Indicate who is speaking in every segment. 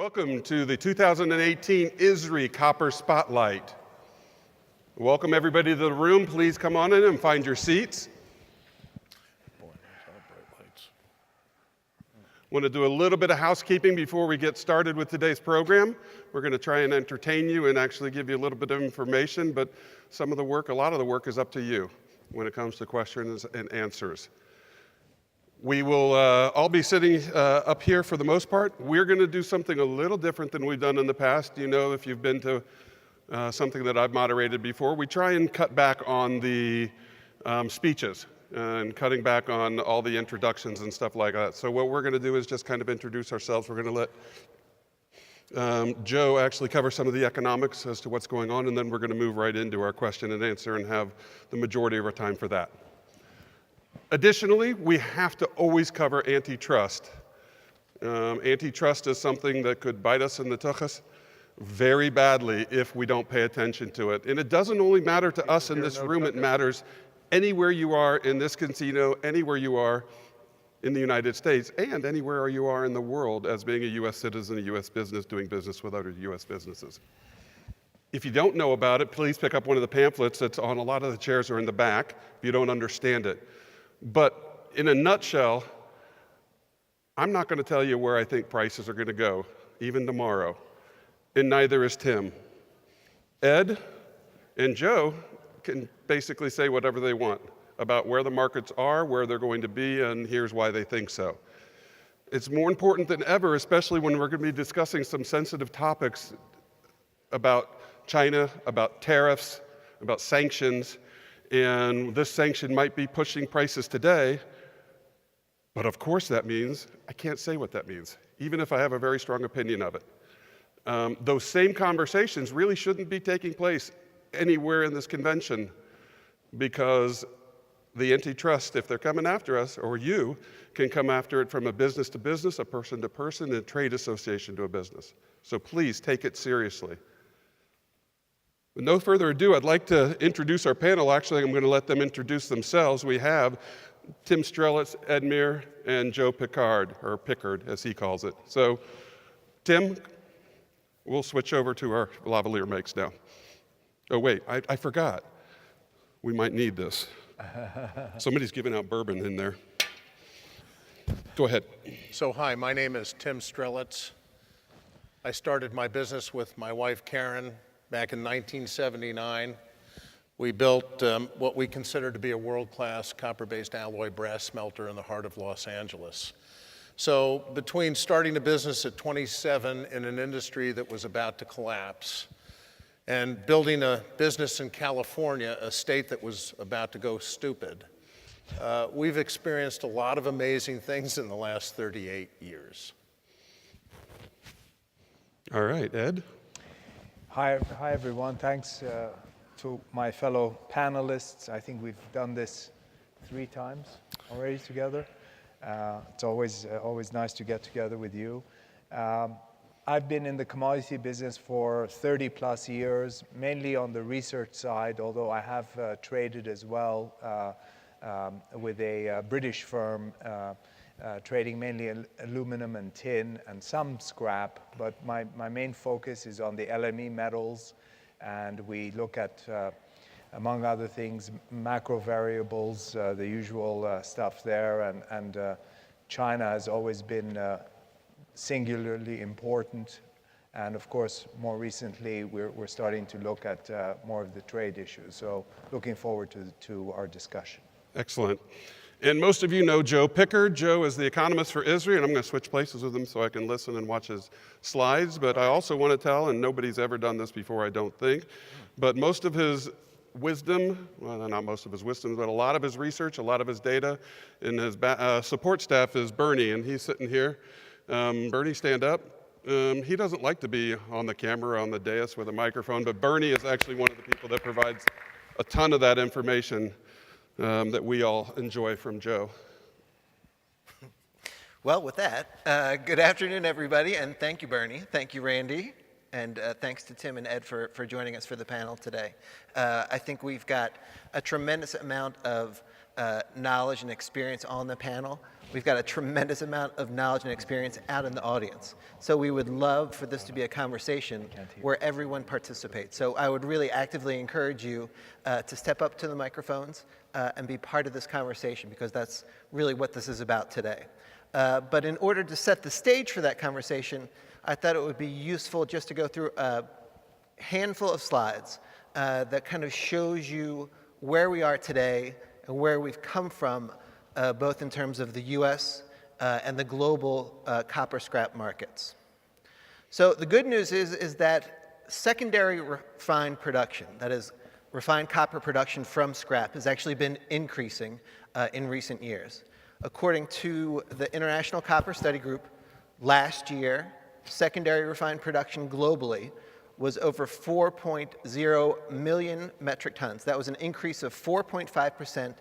Speaker 1: Welcome to the 2018 ISRI Copper Spotlight. Welcome everybody to the room. Please come on in and find your seats. Want to do a little bit of housekeeping before we get started with today's program. We're going to try and entertain you and actually give you a little bit of information, but a lot of the work is up to you when it comes to questions and answers. We will all be sitting up here for the most part. We're going to do something a little different than we've done in the past. You know, if you've been to something that I've moderated before, we try and cut back on the speeches and cutting back on all the introductions and stuff like that. So what we're going to do is just kind of introduce ourselves. We're going to let Joe actually cover some of the economics as to what's going on, and then we're going to move right into our question and answer and have the majority of our time for that. Additionally, we have to always cover antitrust. Antitrust is something that could bite us in the tuchus very badly if we don't pay attention to it. And it doesn't only matter to us in this room, it matters anywhere you are in this casino, anywhere you are in the United States, and anywhere you are in the world as being a U.S. citizen, a U.S. business, doing business with other U.S. businesses. If you don't know about it, please pick up one of the pamphlets that's on a lot of the chairs or in the back if you don't understand it. But in a nutshell, I'm not going to tell you where I think prices are going to go, even tomorrow, and neither is Tim. Ed and Joe can basically say whatever they want about where the markets are, where they're going to be, and here's why they think so. It's more important than ever, especially when we're going to be discussing some sensitive topics about China, about tariffs, about sanctions. And this sanction might be pushing prices today, but of course that means I can't say what that means, even if I have a very strong opinion of it. Those same conversations really shouldn't be taking place anywhere in this convention because the antitrust, if they're coming after us, or you, can come after it from a business to business, a person to person, and a trade association to a business. So please take it seriously. With no further ado, I'd like to introduce our panel. Actually, I'm going to let them introduce themselves. We have Tim Strelitz, Ed Meir, and Joe Pickard, or Pickard, as he calls it. So, Tim, we'll switch over to our lavalier makes now. Oh, wait, I forgot. We might need this. Somebody's giving out bourbon in there. Go ahead.
Speaker 2: So, hi, my name is Tim Strelitz. I started my business with my wife, Karen, back in 1979. We built what we consider to be a world-class copper-based alloy brass smelter in the heart of Los Angeles. So between starting a business at 27 in an industry that was about to collapse and building a business in California, a state that was about to go stupid, we've experienced a lot of amazing things in the last 38 years.
Speaker 1: All right, Ed.
Speaker 3: Hi everyone. Thanks to my fellow panelists. I think we've done this 3 times already together. It's always nice to get together with you. I've been in the commodity business for 30 plus years, mainly on the research side, although I have traded as well with a British firm trading mainly aluminum and tin and some scrap, but my main focus is on the LME metals, and we look at, among other things, macro variables, the usual stuff there, and China has always been singularly important, and of course, more recently, we're starting to look at more of the trade issues, so looking forward to our discussion.
Speaker 1: Excellent. And most of you know Joe Pickard. Joe is the economist for ISRI, and I'm going to switch places with him so I can listen and watch his slides. But I also want to tell, and nobody's ever done this before, I don't think, but most of his wisdom, well, not most of his wisdom, but a lot of his research, a lot of his data, and his support staff is Bernie, and he's sitting here. Bernie, stand up. He doesn't like to be on the camera, on the dais with a microphone, but Bernie is actually one of the people that provides a ton of that information that we all enjoy from Joe.
Speaker 4: Well, with that, good afternoon, everybody, and thank you, Bernie. Thank you, Randy, and thanks to Tim and Ed for joining us for the panel today. I think we've got a tremendous amount of knowledge and experience on the panel. We've got a tremendous amount of knowledge and experience out in the audience. So we would love for this to be a conversation where everyone participates. So I would really actively encourage you to step up to the microphones and be part of this conversation, because that's really what this is about today. But in order to set the stage for that conversation, I thought it would be useful just to go through a handful of slides that kind of shows you where we are today and where we've come from, both in terms of the US and the global copper scrap markets. So the good news is that secondary refined production, that is refined copper production from scrap, has actually been increasing in recent years. According to the International Copper Study Group, last year, secondary refined production globally was over 4.0 million metric tons. That was an increase of 4.5%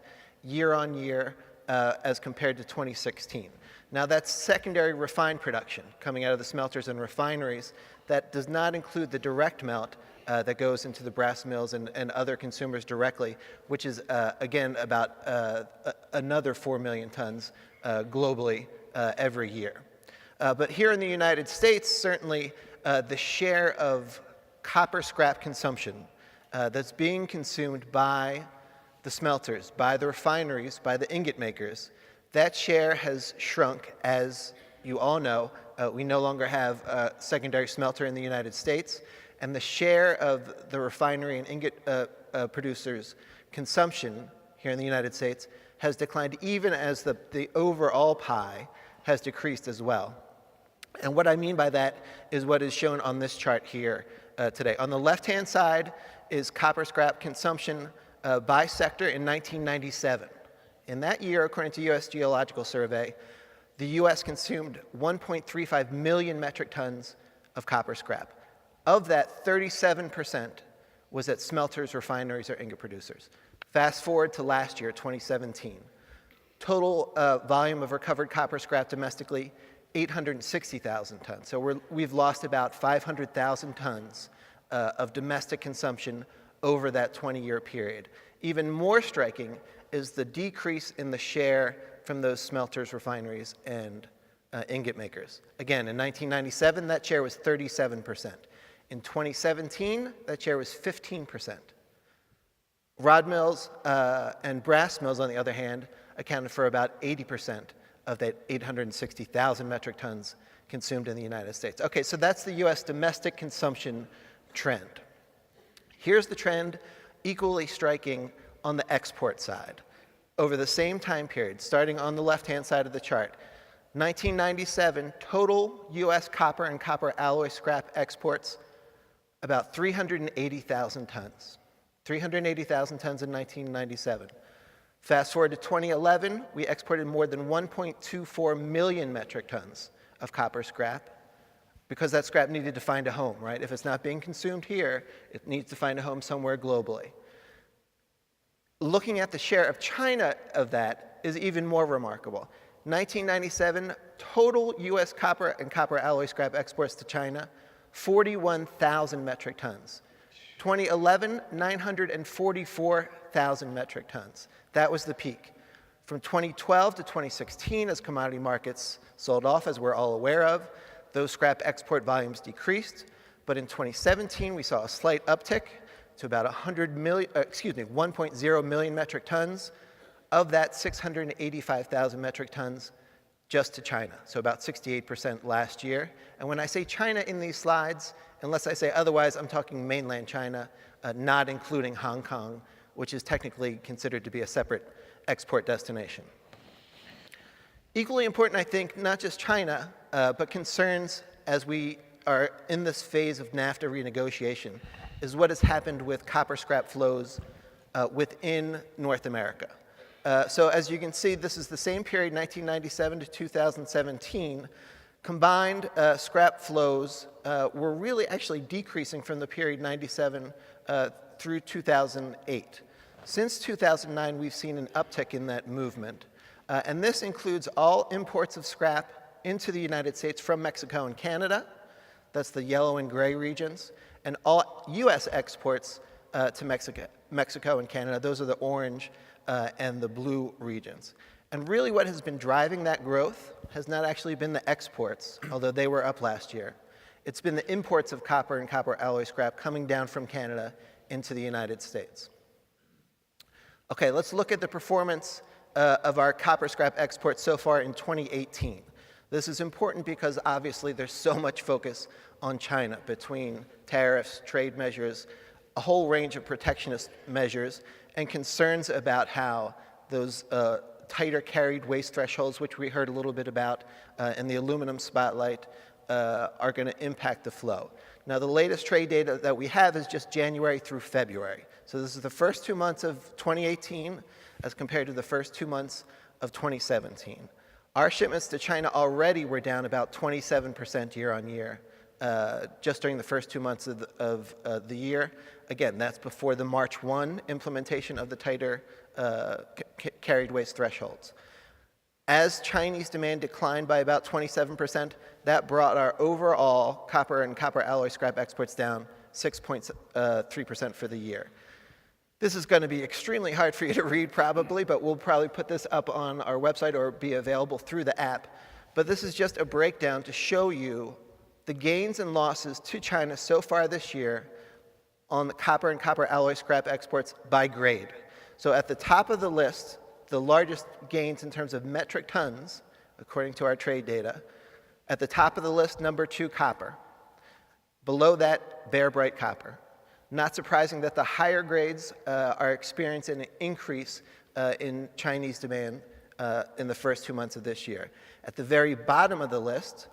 Speaker 4: year on year as compared to 2016. Now that's secondary refined production coming out of the smelters and refineries. That does not include the direct melt that goes into the brass mills and other consumers directly, which is, again, about another 4 million tons globally every year. But here in the United States, certainly the share of copper scrap consumption that's being consumed by the smelters, by the refineries, by the ingot makers, that share has shrunk. As you all know, we no longer have a secondary smelter in the United States, and the share of the refinery and ingot producers' consumption here in the United States has declined, even as the overall pie has decreased as well. And what I mean by that is what is shown on this chart here today. On the left-hand side is copper scrap consumption by sector in 1997. In that year, according to U.S. Geological Survey, the U.S. consumed 1.35 million metric tons of copper scrap. Of that, 37% was at smelters, refineries, or ingot producers. Fast forward to last year, 2017. Total volume of recovered copper scrap domestically, 860,000 tons. So we've lost about 500,000 tons of domestic consumption over that 20-year period. Even more striking is the decrease in the share from those smelters, refineries, and ingot makers. Again, in 1997, that share was 37%. In 2017, that share was 15%. Rod mills and brass mills, on the other hand, accounted for about 80% of that 860,000 metric tons consumed in the United States. Okay, so that's the US domestic consumption trend. Here's the trend, equally striking on the export side. Over the same time period, starting on the left-hand side of the chart, 1997, total US copper and copper alloy scrap exports, about 380,000 tons. 380,000 tons in 1997. Fast forward to 2011, we exported more than 1.24 million metric tons of copper scrap, because that scrap needed to find a home, right? If it's not being consumed here, it needs to find a home somewhere globally. Looking at the share of China of that is even more remarkable. 1997, total US copper and copper alloy scrap exports to China, 41,000 metric tons. 2011, 944,000 metric tons. That was the peak. From 2012 to 2016, as commodity markets sold off, as we're all aware of, those scrap export volumes decreased. But in 2017, we saw a slight uptick to about 1.0 million metric tons. Of that, 685,000 metric tons just to China, so about 68% last year. And when I say China in these slides, unless I say otherwise, I'm talking mainland China, not including Hong Kong, which is technically considered to be a separate export destination. Equally important, I think, not just China, but concerns as we are in this phase of NAFTA renegotiation, is what has happened with copper scrap flows within North America. So as you can see, this is the same period, 1997 to 2017. Combined scrap flows were really actually decreasing from the period 97 through 2008. Since 2009, we've seen an uptick in that movement. And this includes all imports of scrap into the United States from Mexico and Canada. That's the yellow and gray regions. And all US exports to Mexico and Canada. Those are the orange and the blue regions. And really what has been driving that growth has not actually been the exports, although they were up last year. It's been the imports of copper and copper alloy scrap coming down from Canada into the United States. Okay, let's look at the performance of our copper scrap exports so far in 2018. This is important because obviously there's so much focus on China between tariffs, trade measures, a whole range of protectionist measures, and concerns about how those tighter carried waste thresholds, which we heard a little bit about in the aluminum spotlight, are going to impact the flow. Now, the latest trade data that we have is just January through February. So this is the first 2 months of 2018 as compared to the first 2 months of 2017. Our shipments to China already were down about 27% year on year just during the first 2 months of the year. Again, that's before the March 1 implementation of the tighter carried waste thresholds. As Chinese demand declined by about 27%, that brought our overall copper and copper alloy scrap exports down 6.3% for the year. This is going to be extremely hard for you to read probably, but we'll probably put this up on our website or be available through the app. But this is just a breakdown to show you the gains and losses to China so far this year on the copper and copper alloy scrap exports by grade. So at the top of the list, the largest gains in terms of metric tons, according to our trade data. At the top of the list, number 2, copper. Below that, bare bright copper. Not surprising that the higher grades are experiencing an increase in Chinese demand in the first 2 months of this year. At the very bottom of the list,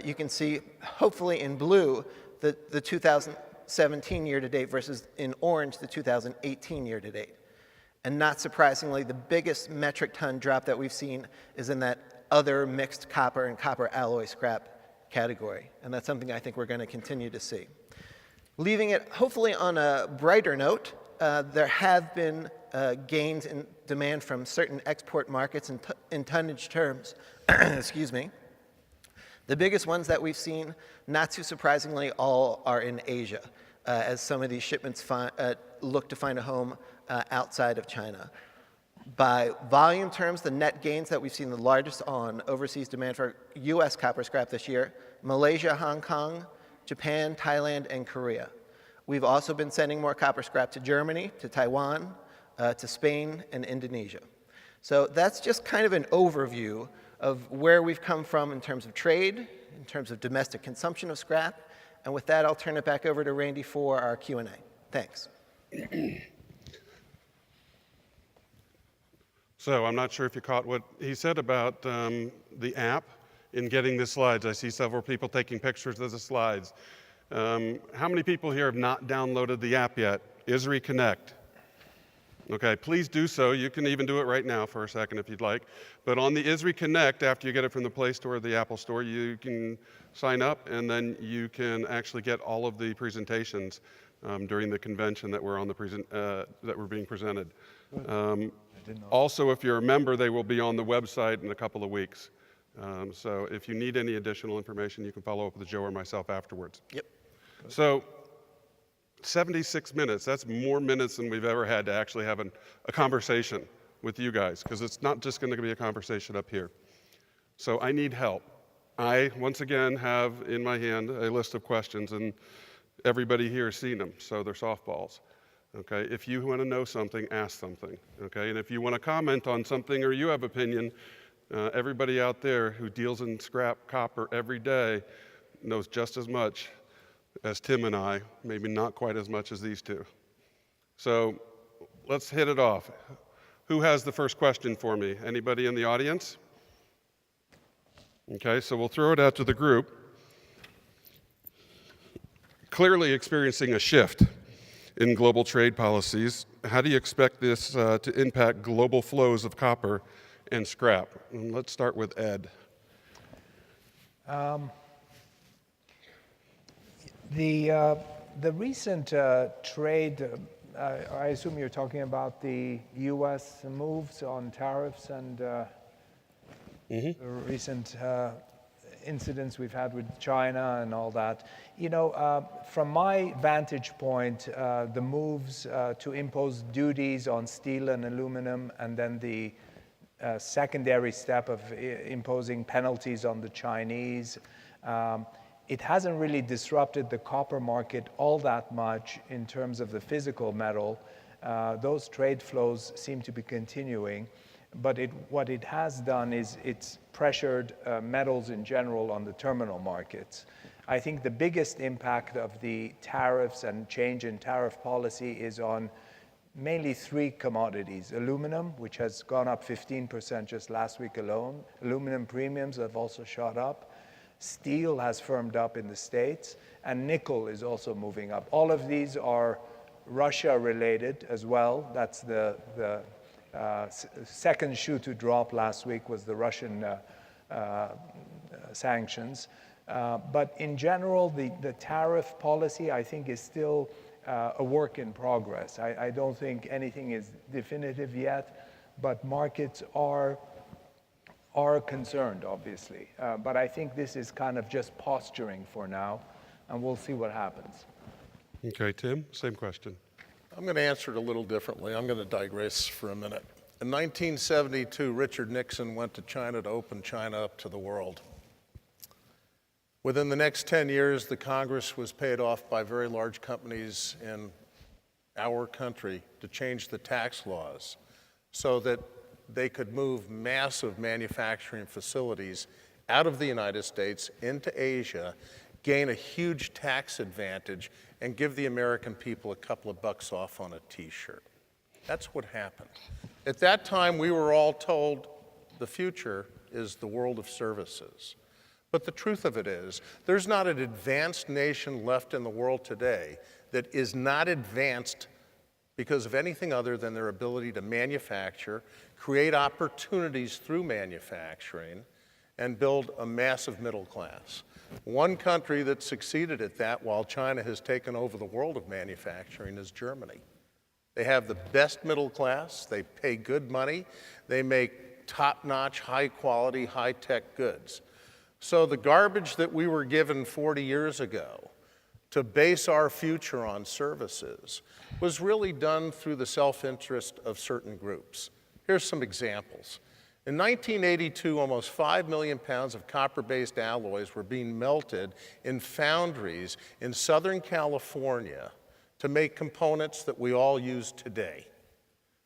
Speaker 4: you can see, hopefully in blue, the 2017 year-to-date versus in orange, the 2018 year-to-date. And not surprisingly, the biggest metric ton drop that we've seen is in that other mixed copper and copper alloy scrap category. And that's something I think we're going to continue to see. Leaving it hopefully on a brighter note, there have been gains in demand from certain export markets in tonnage terms. Excuse me. The biggest ones that we've seen, not too surprisingly, all are in Asia, as some of these shipments look to find a home outside of China. By volume terms, the net gains that we've seen the largest on overseas demand for US copper scrap this year, Malaysia, Hong Kong, Japan, Thailand, and Korea. We've also been sending more copper scrap to Germany, to Taiwan, to Spain, and Indonesia. So that's just kind of an overview of where we've come from in terms of trade, in terms of domestic consumption of scrap. And with that, I'll turn it back over to Randy for our Q&A. Thanks.
Speaker 1: So I'm not sure if you caught what he said about the app in getting the slides. I see several people taking pictures of the slides. How many people here have not downloaded the app yet? ISRI Connect. Okay, please do so. You can even do it right now for a second if you'd like. But on the ISRI Connect, after you get it from the Play Store or the Apple Store, you can sign up and then you can actually get all of the presentations during the convention that we're on that were being presented. Also, if you're a member, they will be on the website in a couple of weeks. So if you need any additional information, you can follow up with Joe or myself afterwards.
Speaker 4: Yep.
Speaker 1: So 76 minutes, that's more minutes than we've ever had to actually have a conversation with you guys, because it's not just going to be a conversation up here. So I need help. I, once again, have in my hand a list of questions, and everybody here has seen them, so they're softballs. Okay, if you want to know something, ask something. Okay, and if you want to comment on something or you have opinion, everybody out there who deals in scrap copper every day knows just as much as Tim and I, maybe not quite as much as these two. So let's hit it off. Who has the first question for me? Anybody in the audience? Okay, so we'll throw it out to the group. Clearly experiencing a shift in global trade policies, how do you expect this to impact global flows of copper and scrap? And let's start with Ed.
Speaker 3: The recent trade, I assume you're talking about the U.S. moves on tariffs and the recent incidents we've had with China and all that. You know, from my vantage point, the moves to impose duties on steel and aluminum, and then the secondary step of imposing penalties on the Chinese, it hasn't really disrupted the copper market all that much in terms of the physical metal. Those trade flows seem to be continuing, but what it has done is it's pressured metals in general on the terminal markets. I think the biggest impact of the tariffs and change in tariff policy is on mainly three commodities. Aluminum, which has gone up 15% just last week alone. Aluminum premiums have also shot up. Steel has firmed up in the States, and nickel is also moving up. All of these are Russia-related as well. That's the second shoe to drop last week was the Russian sanctions. But in general, the tariff policy, I think, is still a work in progress. I don't think anything is definitive yet, but markets are concerned, obviously. But I think this is kind of just posturing for now, and we'll see what happens.
Speaker 1: Okay, Tim, same question.
Speaker 2: I'm going to answer it a little differently. I'm going to digress for a minute. In 1972, Richard Nixon went to China to open China up to the world. Within the next 10 years, the Congress was paid off by very large companies in our country to change the tax laws so that they could move massive manufacturing facilities out of the United States into Asia, gain a huge tax advantage, and give the American people a couple of bucks off on a t-shirt. That's what happened. At that time, we were all told the future is the world of services. But the truth of it is, there's not an advanced nation left in the world today that is not advanced because of anything other than their ability to manufacture, create opportunities through manufacturing, and build a massive middle class. One country that succeeded at that while China has taken over the world of manufacturing is Germany. They have the best middle class, they pay good money, they make top-notch, high-quality, high-tech goods. So the garbage that we were given 40 years ago to base our future on services was really done through the self-interest of certain groups. Here's some examples. In 1982, almost 5 million pounds of copper-based alloys were being melted in foundries in Southern California to make components that we all use today.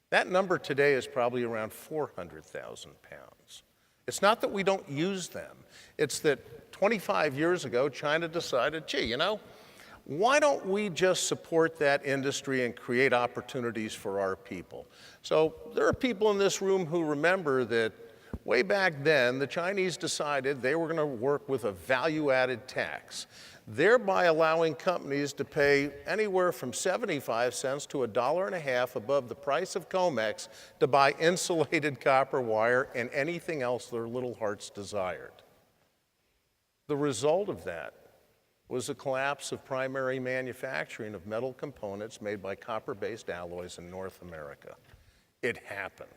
Speaker 2: That number today is probably around 400,000 pounds. It's not that we don't use them. It's that 25 years ago, China decided, gee, you know, why don't we just support that industry and create opportunities for our people? So there are people in this room who remember that way back then, the Chinese decided they were going to work with a value-added tax, thereby allowing companies to pay anywhere from 75 cents to $1.50 above the price of Comex to buy insulated copper wire and anything else their little hearts desired. The result of that was a collapse of primary manufacturing of metal components made by copper-based alloys in North America. It happened.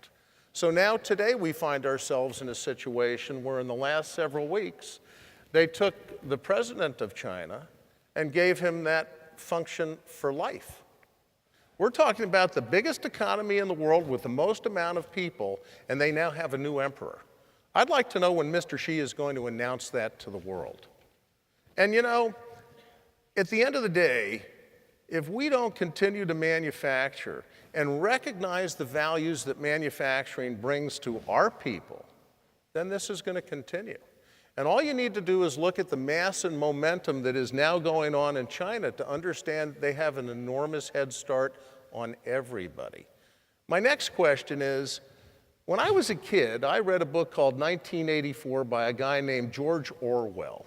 Speaker 2: So now today we find ourselves in a situation where in the last several weeks, they took the president of China and gave him that function for life. We're talking about the biggest economy in the world with the most amount of people, and they now have a new emperor. I'd like to know when Mr. Xi is going to announce that to the world. And you know, at the end of the day, if we don't continue to manufacture and recognize the values that manufacturing brings to our people, then this is going to continue. And all you need to do is look at the mass and momentum that is now going on in China to understand they have an enormous head start on everybody. My next question is, when I was a kid, I read a book called 1984 by a guy named George Orwell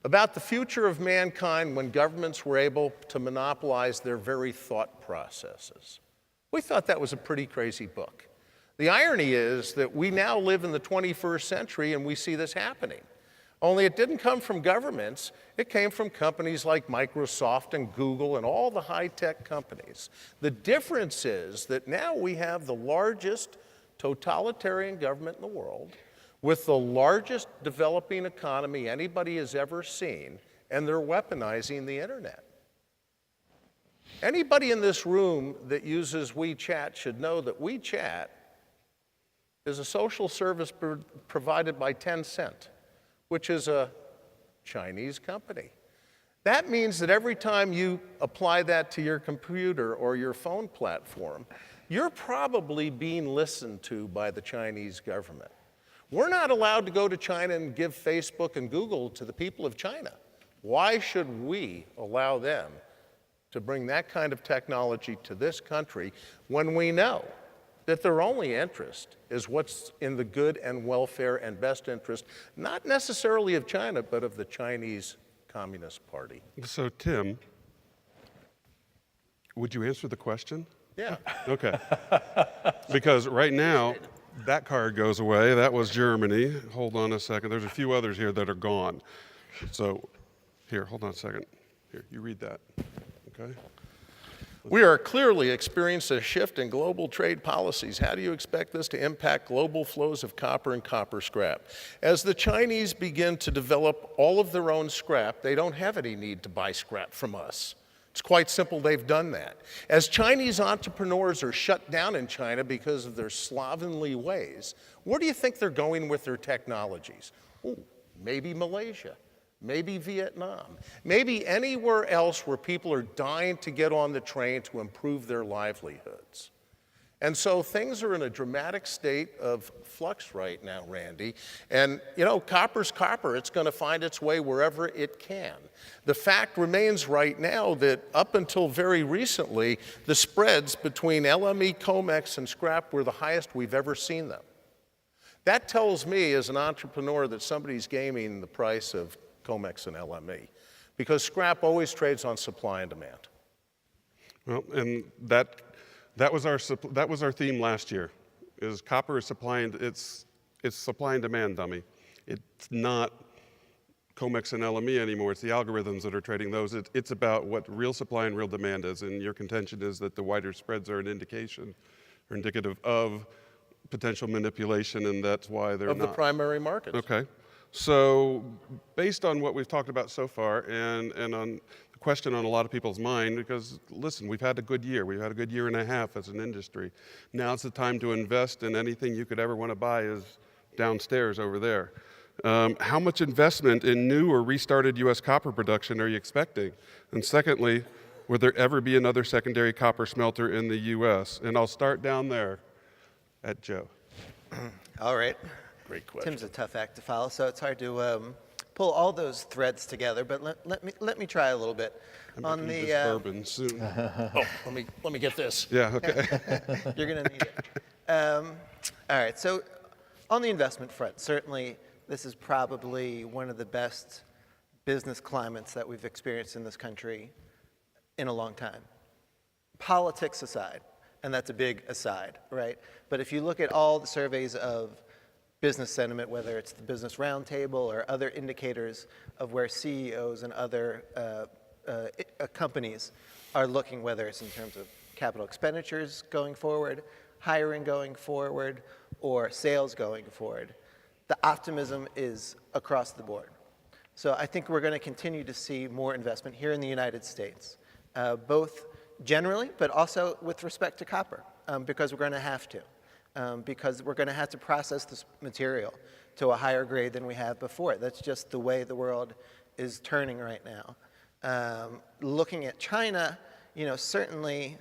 Speaker 2: about the future of mankind when governments were able to monopolize their very thought processes. We thought that was a pretty crazy book. The irony is that we now live in the 21st century and we see this happening. Only it didn't come from governments, it came from companies like Microsoft and Google and all the high-tech companies. The difference is that now we have the largest totalitarian government in the world with the largest developing economy anybody has ever seen, and they're weaponizing the internet. Anybody in this room that uses WeChat should know that WeChat is a social service provided by Tencent, which is a Chinese company. That means that every time you apply that to your computer or your phone platform, you're probably being listened to by the Chinese government. We're not allowed to go to China and give Facebook and Google to the people of China. Why should we allow them to bring that kind of technology to this country when we know that their only interest is what's in the good and welfare and best interest, not necessarily of China, but of the Chinese Communist Party?
Speaker 1: So, Tim, would you answer the question?
Speaker 2: Yeah.
Speaker 1: Okay. Because right now, that card goes away. That was Germany. Hold on a second. There's a few others here that are gone. So, here, hold on a second. Here, you read that. Okay?
Speaker 2: We are clearly experiencing a shift in global trade policies. How do you expect this to impact global flows of copper and copper scrap? As the Chinese begin to develop all of their own scrap, they don't have any need to buy scrap from us. It's quite simple, they've done that. As Chinese entrepreneurs are shut down in China because of their slovenly ways, where do you think they're going with their technologies? Ooh, maybe Malaysia. Maybe Vietnam, maybe anywhere else where people are dying to get on the train to improve their livelihoods. And so things are in a dramatic state of flux right now, Randy. And you know, copper's copper. It's going to find its way wherever it can. The fact remains right now that up until very recently, the spreads between LME, COMEX, and scrap were the highest we've ever seen them. That tells me as an entrepreneur that somebody's gaming the price of COMEX and LME, because scrap always trades on supply and demand.
Speaker 1: Well, and that was our theme last year. Is copper is supply and it's supply and demand dummy. It's not COMEX and LME anymore. It's the algorithms that are trading those. It's about what real supply and real demand is. And your contention is that the wider spreads are an indication or indicative of potential manipulation, and that's why they're
Speaker 2: of
Speaker 1: not.
Speaker 2: The primary markets.
Speaker 1: Okay. So based on what we've talked about so far and on the question on a lot of people's mind, because listen, we've had a good year. We've had a good year and a half as an industry. Now it's the time to invest, and anything you could ever want to buy is downstairs over there. How much investment in new or restarted U.S. copper production are you expecting? And secondly, will there ever be another secondary copper smelter in the U.S.? And I'll start down there at Joe.
Speaker 4: All right.
Speaker 2: Great question.
Speaker 4: Tim's a tough act to follow, so it's hard to pull all those threads together. But let me try a little bit.
Speaker 1: On the bourbon soon.
Speaker 2: Oh, let me get this.
Speaker 1: Yeah. Okay.
Speaker 4: You're going to need it. All right. So on the investment front, certainly this is probably one of the best business climates that we've experienced in this country in a long time. Politics aside, and that's a big aside, right? But if you look at all the surveys of business sentiment, whether it's the Business Roundtable or other indicators of where CEOs and other companies are looking, whether it's in terms of capital expenditures going forward, hiring going forward, or sales going forward, the optimism is across the board. So I think we're going to continue to see more investment here in the United States, both generally, but also with respect to copper, because we're going to have to. Because we're going to have to process this material to a higher grade than we have before. That's just the way the world is turning right now. Looking at China, you know, certainly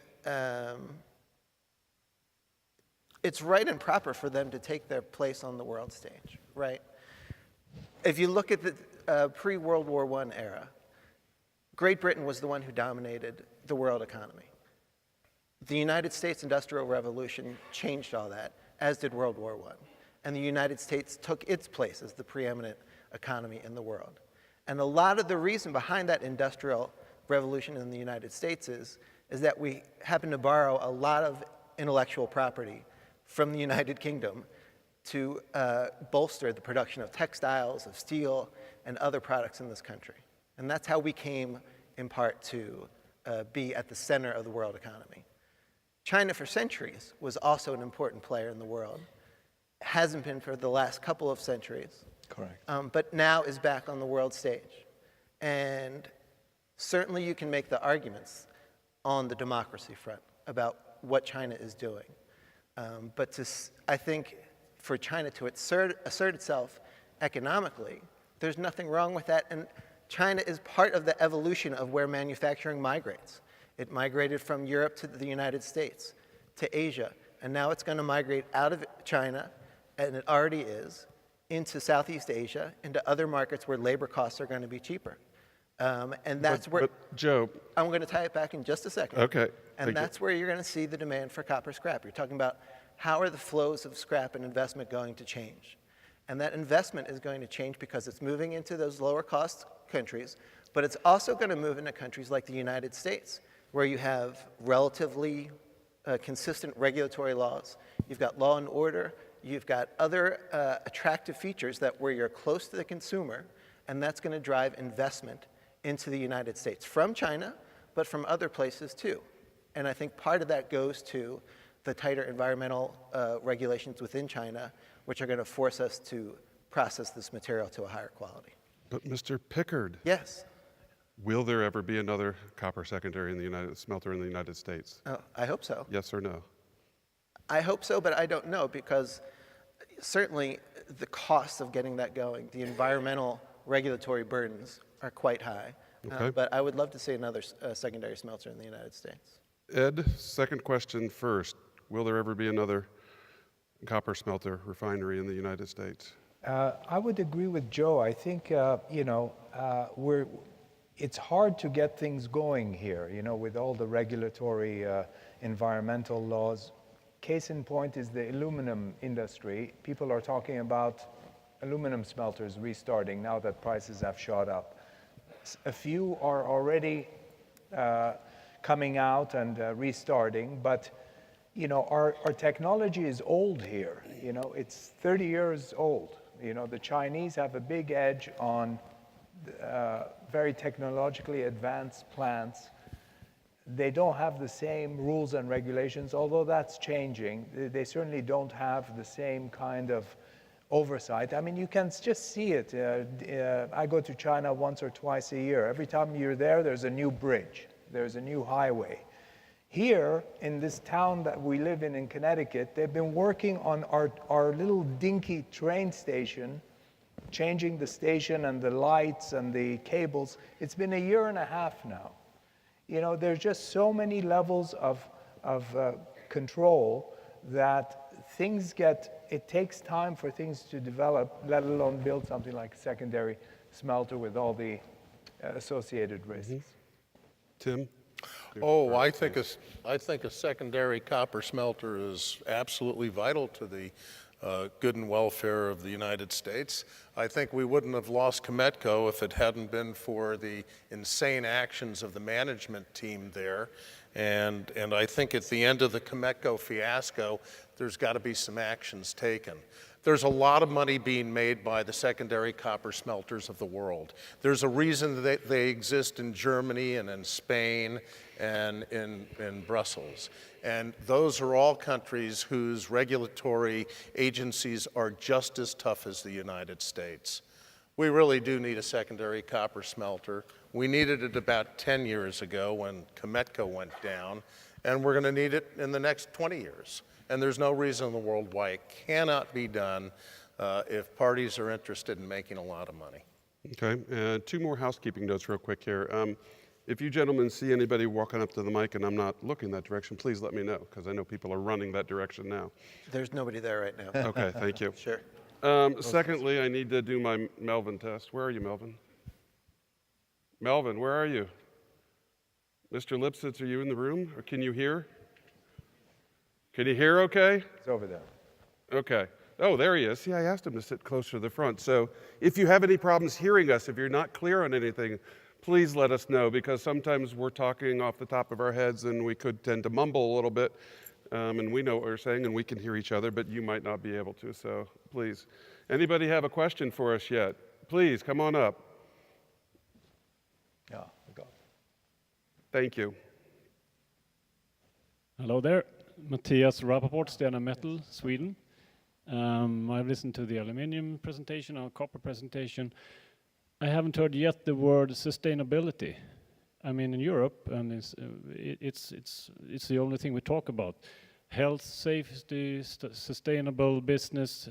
Speaker 4: it's right and proper for them to take their place on the world stage, right? If you look at the pre-World War I era, Great Britain was the one who dominated the world economy. The United States Industrial Revolution changed all that, as did World War I. And the United States took its place as the preeminent economy in the world. And a lot of the reason behind that industrial revolution in the United States is that we happen to borrow a lot of intellectual property from the United Kingdom to bolster the production of textiles, of steel, and other products in this country. And that's how we came, in part, to be at the center of the world economy. China, for centuries, was also an important player in the world. hasn't been for the last couple of centuries,
Speaker 3: Correct.
Speaker 4: but now is back on the world stage. And certainly you can make the arguments on the democracy front about what China is doing. But I think for China to assert itself economically, there's nothing wrong with that. And China is part of the evolution of where manufacturing migrates. It migrated from Europe to the United States, to Asia, and now it's going to migrate out of China, and it already is, into Southeast Asia, into other markets where labor costs are going to be cheaper. And that's where...
Speaker 1: But Joe...
Speaker 4: I'm going to tie it back in just a second.
Speaker 1: Okay.
Speaker 4: And that's where you're going to see the demand for copper scrap. You're talking about how are the flows of scrap and investment going to change? And that investment is going to change because it's moving into those lower cost countries, but it's also going to move into countries like the United States, where you have relatively consistent regulatory laws. You've got law and order. You've got other attractive features that where you're close to the consumer, and that's going to drive investment into the United States from China, but from other places too. And I think part of that goes to the tighter environmental regulations within China, which are going to force us to process this material to a higher quality.
Speaker 1: But Mr. Pickard,
Speaker 4: Yes.
Speaker 1: will there ever be another copper secondary in the smelter in the United States?
Speaker 4: Oh, I hope so.
Speaker 1: Yes or no?
Speaker 4: I hope so, but I don't know, because certainly the costs of getting that going, the environmental regulatory burdens are quite high.
Speaker 1: Okay.
Speaker 4: But I would love to see another secondary smelter in the United States.
Speaker 1: Ed, second question first. Will there ever be another copper smelter refinery in the United States?
Speaker 3: I would agree with Joe. I think, it's hard to get things going here, with all the regulatory environmental laws. Case in point is the aluminum industry. People are talking about aluminum smelters restarting now that prices have shot up. A few are already coming out and restarting, but our technology is old here. It's 30 years old. The Chinese have a big edge on very technologically advanced plants. They don't have the same rules and regulations, although that's changing. They certainly don't have the same kind of oversight. I mean, you can just see it. I go to China once or twice a year. Every time you're there, there's a new bridge. There's a new highway. Here, in this town that we live in Connecticut, they've been working on our little dinky train station, changing the station and the lights and the cables. It's been a year and a half now. There's just so many levels of control that it takes time for things to develop, let alone build something like a secondary smelter with all the associated risks.
Speaker 1: Mm-hmm. Tim?
Speaker 2: Oh, I think a secondary copper smelter is absolutely vital to the good and welfare of the United States. I think we wouldn't have lost Cometco if it hadn't been for the insane actions of the management team there. And I think at the end of the Cometco fiasco, there's got to be some actions taken. There's a lot of money being made by the secondary copper smelters of the world. There's a reason that they exist in Germany and in Spain and in Brussels. And those are all countries whose regulatory agencies are just as tough as the United States. We really do need a secondary copper smelter. We needed it about 10 years ago when Cometco went down, and we're going to need it in the next 20 years. And there's no reason in the world why it cannot be done if parties are interested in making a lot of money.
Speaker 1: Okay, two more housekeeping notes real quick here. If you gentlemen see anybody walking up to the mic and I'm not looking that direction, please let me know, because I know people are running that direction now.
Speaker 4: There's nobody there right now.
Speaker 1: Okay, thank you.
Speaker 4: Sure.
Speaker 1: Secondly, I need to do my Melvin test. Where are you, Melvin? Melvin, where are you? Mr. Lipsitz, are you in the room, or can you hear? Can you hear okay?
Speaker 3: It's over there.
Speaker 1: Okay. Oh, there he is. See, I asked him to sit closer to the front. So if you have any problems hearing us, if you're not clear on anything, please let us know, because sometimes we're talking off the top of our heads and we could tend to mumble a little bit, and we know what we're saying and we can hear each other, but you might not be able to, so please. Anybody have a question for us yet? Please, come on up.
Speaker 3: Yeah, we got it.
Speaker 1: Thank you.
Speaker 5: Hello there, Matthias Rappaport, Stena Metal, Sweden. I've listened to the aluminium presentation, our copper presentation. I haven't heard yet the word sustainability. I mean, in Europe, and it's the only thing we talk about. Health, safety, sustainable business,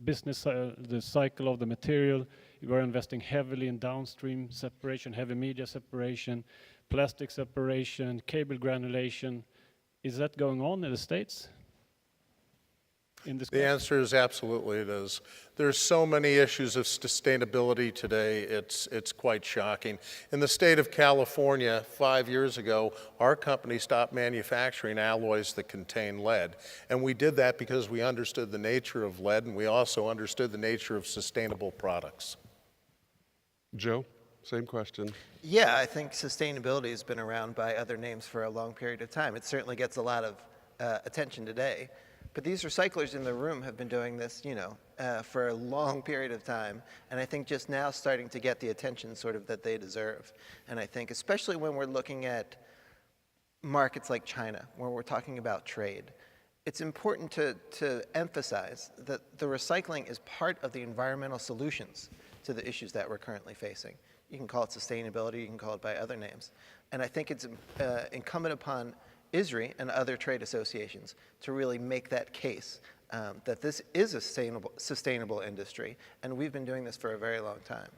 Speaker 5: the cycle of the material. We're investing heavily in downstream separation, heavy media separation, plastic separation, cable granulation. Is that going on in the States?
Speaker 2: The answer is absolutely it is. There's so many issues of sustainability today, it's quite shocking. In the state of California, 5 years ago, our company stopped manufacturing alloys that contain lead. And we did that because we understood the nature of lead, and we also understood the nature of sustainable products.
Speaker 1: Joe, same question.
Speaker 4: Yeah, I think sustainability has been around by other names for a long period of time. It certainly gets a lot of attention today. But these recyclers in the room have been doing this, for a long period of time, and I think just now starting to get the attention sort of that they deserve. And I think especially when we're looking at markets like China, where we're talking about trade, it's important to emphasize that the recycling is part of the environmental solutions to the issues that we're currently facing. You can call it sustainability, you can call it by other names. And I think it's incumbent upon ISRI and other trade associations to really make that case that this is a sustainable industry, and we've been doing this for a very long time.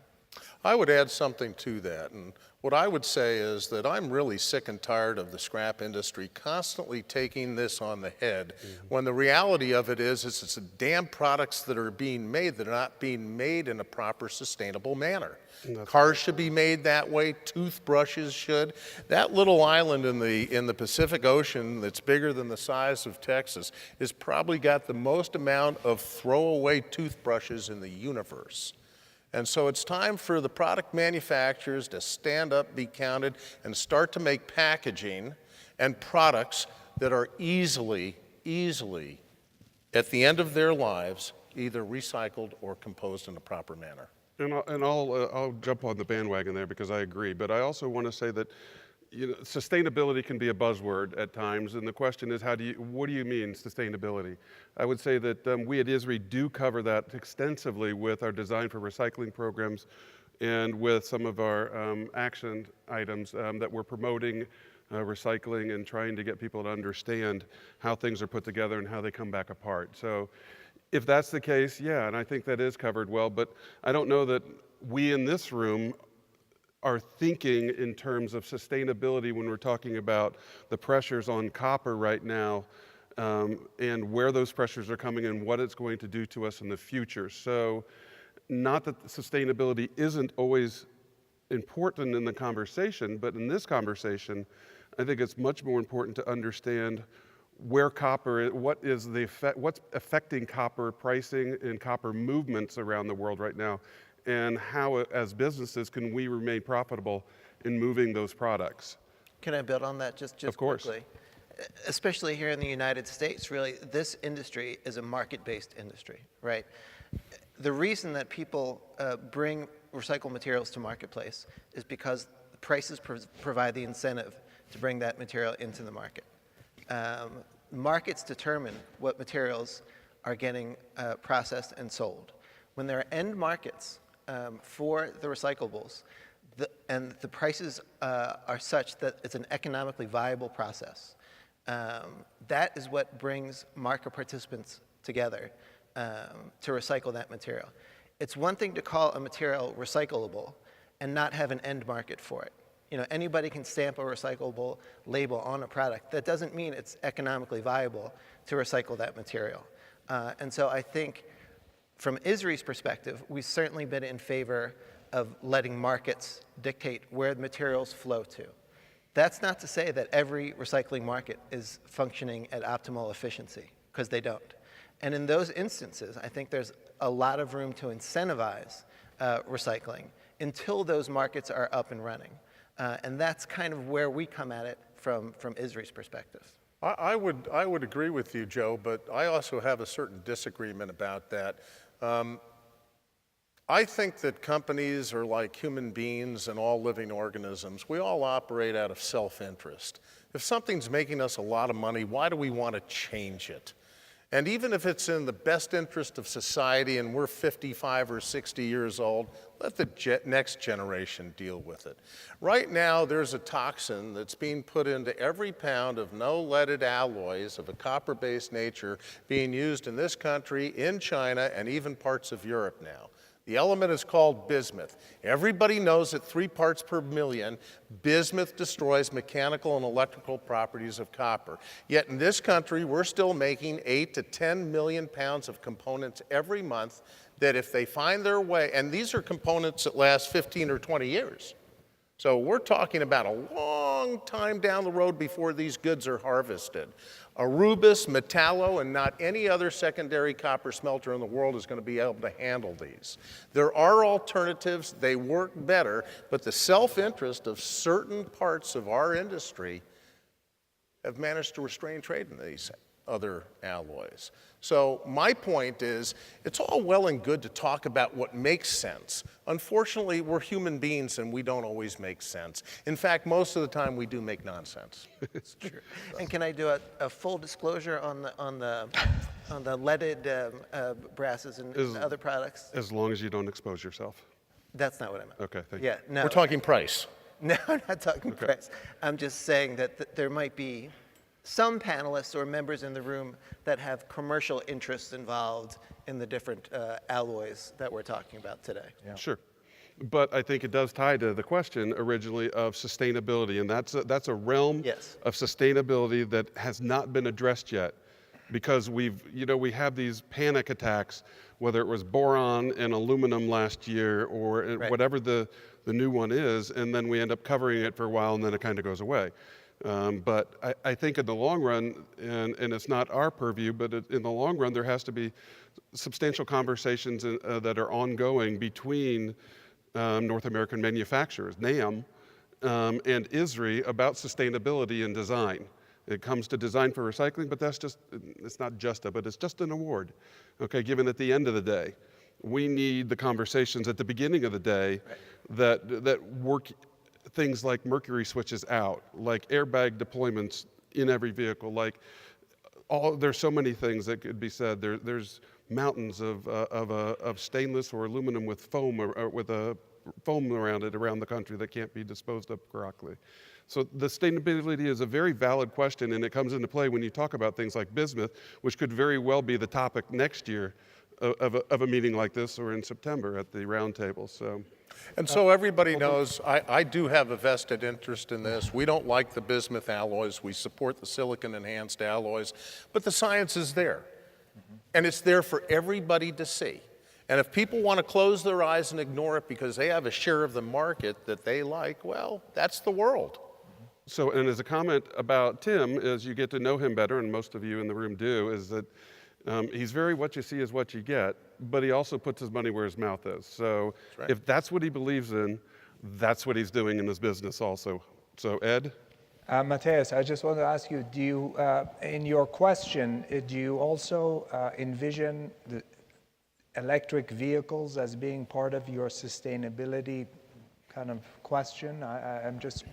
Speaker 2: I would add something to that, and what I would say is that I'm really sick and tired of the scrap industry constantly taking this on the head, when the reality of it is it's the damn products that are being made that are not being made in a proper sustainable manner. Cars should be made that way, toothbrushes should. That little island in the Pacific Ocean that's bigger than the size of Texas has probably got the most amount of throwaway toothbrushes in the universe. And so it's time for the product manufacturers to stand up, be counted, and start to make packaging and products that are easily, at the end of their lives, either recycled or composed in a proper manner.
Speaker 1: And I'll jump on the bandwagon there because I agree. But I also want to say that sustainability can be a buzzword at times, and the question is, what do you mean sustainability? I would say that we at ISRI do cover that extensively with our Design for Recycling programs and with some of our action items that we're promoting recycling and trying to get people to understand how things are put together and how they come back apart. So if that's the case, yeah, and I think that is covered well, but I don't know that we in this room are thinking in terms of sustainability when we're talking about the pressures on copper right now and where those pressures are coming and what it's going to do to us in the future. So not that sustainability isn't always important in the conversation, but in this conversation, I think it's much more important to understand where copper is, what's affecting copper pricing and copper movements around the world right now, and how, as businesses, can we remain profitable in moving those products?
Speaker 4: Can I build on that just
Speaker 1: of course.
Speaker 4: quickly? Especially here in the United States, really, this industry is a market-based industry, right? The reason that people bring recycled materials to marketplace is because the prices provide the incentive to bring that material into the market. Markets determine what materials are getting processed and sold. When there are end markets for the recyclables, and the prices are such that it's an economically viable process, that is what brings market participants together to recycle that material. It's one thing to call a material recyclable and not have an end market for it. Anybody can stamp a recyclable label on a product. That doesn't mean it's economically viable to recycle that material. And so I think from ISRI's perspective, we've certainly been in favor of letting markets dictate where the materials flow to. That's not to say that every recycling market is functioning at optimal efficiency, because they don't. And in those instances, I think there's a lot of room to incentivize recycling until those markets are up and running. And that's kind of where we come at it from ISRI's perspective.
Speaker 2: I would agree with you, Joe, but I also have a certain disagreement about that. I think that companies are like human beings and all living organisms. We all operate out of self-interest. If something's making us a lot of money, why do we want to change it? And even if it's in the best interest of society and we're 55 or 60 years old, let the next generation deal with it. Right now, there's a toxin that's being put into every pound of no-leaded alloys of a copper-based nature being used in this country, in China, and even parts of Europe now. The element is called bismuth. Everybody knows that 3 parts per million, bismuth destroys mechanical and electrical properties of copper. Yet in this country, we're still making 8 to 10 million pounds of components every month that if they find their way, and these are components that last 15 or 20 years. So we're talking about a long time down the road before these goods are harvested. Arubis, Metallo, and not any other secondary copper smelter in the world is going to be able to handle these. There are alternatives, they work better, but the self-interest of certain parts of our industry have managed to restrain trade in these other alloys. So my point is, it's all well and good to talk about what makes sense. Unfortunately, we're human beings and we don't always make sense. In fact, most of the time we do make nonsense.
Speaker 4: It's true. And can I do a full disclosure on the leaded brasses and other products?
Speaker 1: As long as you don't expose yourself.
Speaker 4: That's not what I meant.
Speaker 1: Okay, thank you.
Speaker 4: Yeah, no.
Speaker 2: We're talking price.
Speaker 4: No, I'm not talking price. I'm just saying that there might be some panelists or members in the room that have commercial interests involved in the different alloys that we're talking about today.
Speaker 3: Yeah.
Speaker 1: Sure. But I think it does tie to the question originally of sustainability, and that's a realm
Speaker 4: Yes.
Speaker 1: of sustainability that has not been addressed yet, because we have these panic attacks, whether it was boron and aluminum last year or
Speaker 4: Right.
Speaker 1: whatever the new one is, and then we end up covering it for a while and then it kind of goes away. But I think in the long run, and it's not our purview, but in the long run, there has to be substantial conversations that are ongoing between North American manufacturers, NAM, and ISRI about sustainability and design. It comes to design for recycling, but it's not but it's just an award, okay, given at the end of the day. We need the conversations at the beginning of the day that work things like mercury switches out, like airbag deployments in every vehicle, there's so many things that could be said. There's mountains of stainless or aluminum with foam or with a foam around the country that can't be disposed of correctly. So the sustainability is a very valid question, and it comes into play when you talk about things like bismuth, which could very well be the topic next year of a meeting like this or in September at the roundtable.
Speaker 2: And so everybody knows I do have a vested interest in this. We don't like the bismuth alloys. We support the silicon-enhanced alloys. But the science is there. And it's there for everybody to see. And if people want to close their eyes and ignore it because they have a share of the market that they like, well, that's the world.
Speaker 1: So, and as a comment about Tim, as you get to know him better, and most of you in the room do, is that he's very what you see is what you get, but he also puts his money where his mouth is. So
Speaker 2: right.
Speaker 1: If that's what he believes in, that's what he's doing in his business also. So Ed?
Speaker 3: Matthias, I just want to ask you, do you, in your question, do you also envision the electric vehicles as being part of your sustainability kind of question? I'm just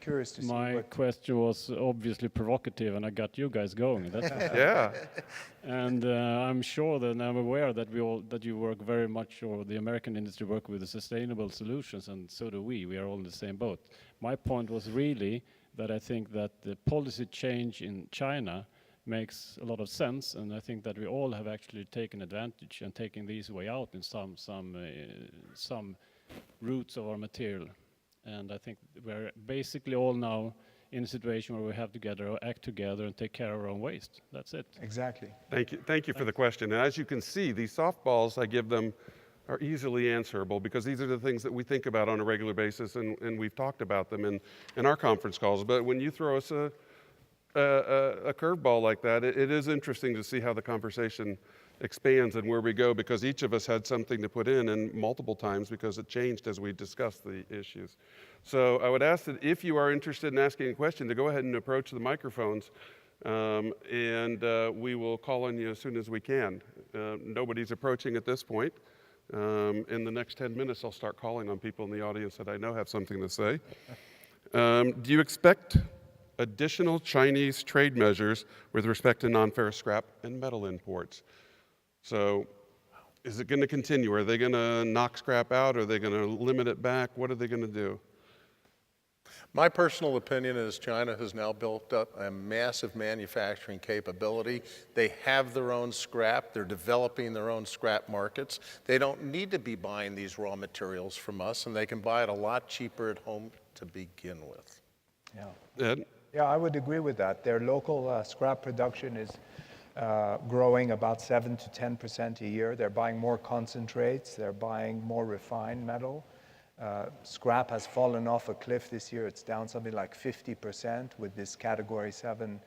Speaker 3: curious to see
Speaker 5: My question was obviously provocative, and I got you guys going. That's
Speaker 1: Yeah.
Speaker 5: And I'm sure that I'm aware that that you work very much, or the American industry work with the sustainable solutions, and so do we. We are all in the same boat. My point was really that I think that the policy change in China makes a lot of sense, and I think that we all have actually taken advantage and taken these way out in some routes of our material. And I think we're basically all now in a situation where we have to act together and take care of our own waste. That's it.
Speaker 3: Exactly.
Speaker 1: Thank you for the question. And as you can see, these softballs I give them are easily answerable, because these are the things that we think about on a regular basis, and we've talked about them in our conference calls. But when you throw us a curveball like that, it is interesting to see how the conversation expands and where we go, because each of us had something to put in, and multiple times, because it changed as we discussed the issues. So I would ask that if you are interested in asking a question, to go ahead and approach the microphones, and we will call on you as soon as we can. Nobody's approaching at this point. In the next 10 minutes, I'll start calling on people in the audience that I know have something to say. Do you expect additional Chinese trade measures with respect to non-ferrous scrap and metal imports. So is it going to continue? Are they going to knock scrap out? Are they going to limit it back? What are they going to do?
Speaker 2: My personal opinion is China has now built up a massive manufacturing capability. They have their own scrap. They're developing their own scrap markets. They don't need to be buying these raw materials from us, and they can buy it a lot cheaper at home to begin with.
Speaker 3: Yeah.
Speaker 1: Ed?
Speaker 3: Yeah, I would agree with that. Their local scrap production is growing about 7 to 10% a year. They're buying more concentrates. They're buying more refined metal. Scrap has fallen off a cliff this year. It's down something like 50% with this Category 7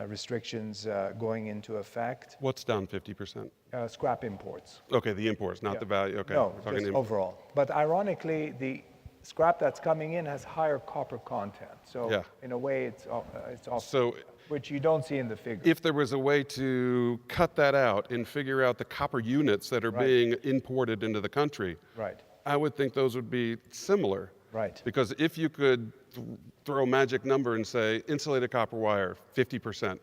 Speaker 3: restrictions going into effect.
Speaker 1: What's down 50%?
Speaker 3: Scrap imports.
Speaker 1: Okay, the imports, not
Speaker 3: Yeah.
Speaker 1: the value. Okay.
Speaker 3: No,
Speaker 1: we're talking
Speaker 3: just
Speaker 1: im-
Speaker 3: overall. But ironically, the scrap that's coming in has higher copper content. So
Speaker 1: Yeah.
Speaker 3: in a way, it's off,
Speaker 1: So
Speaker 3: which you don't see in the figure.
Speaker 1: if there was a way to cut that out and figure out the copper units that are
Speaker 3: Right.
Speaker 1: being imported into the country,
Speaker 3: Right,
Speaker 1: I would think those would be similar.
Speaker 3: right.
Speaker 1: Because if you could throw a magic number and say insulated copper wire, 50%,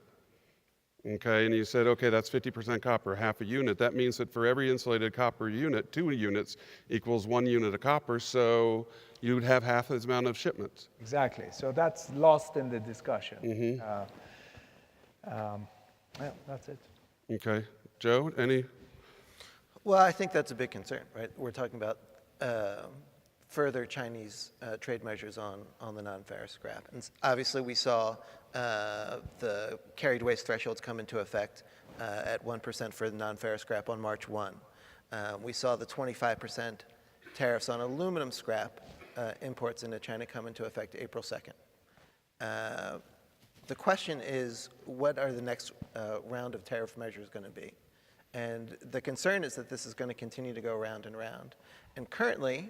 Speaker 1: okay, and you said, okay, that's 50% copper, half a unit, that means that for every insulated copper unit, 2 units equals 1 unit of copper, so you would have half as amount of shipments.
Speaker 3: Exactly. So that's lost in the discussion. Yeah, that's it.
Speaker 1: Okay. Joe, any?
Speaker 4: Well, I think that's a big concern, right? We're talking about further Chinese trade measures on the non-ferrous scrap. And obviously, we saw the carried waste thresholds come into effect at 1% for the non-ferrous scrap on March 1. We saw the 25% tariffs on aluminum scrap imports into China come into effect April 2nd. The question is, what are the next round of tariff measures going to be? And the concern is that this is going to continue to go round and round. And currently,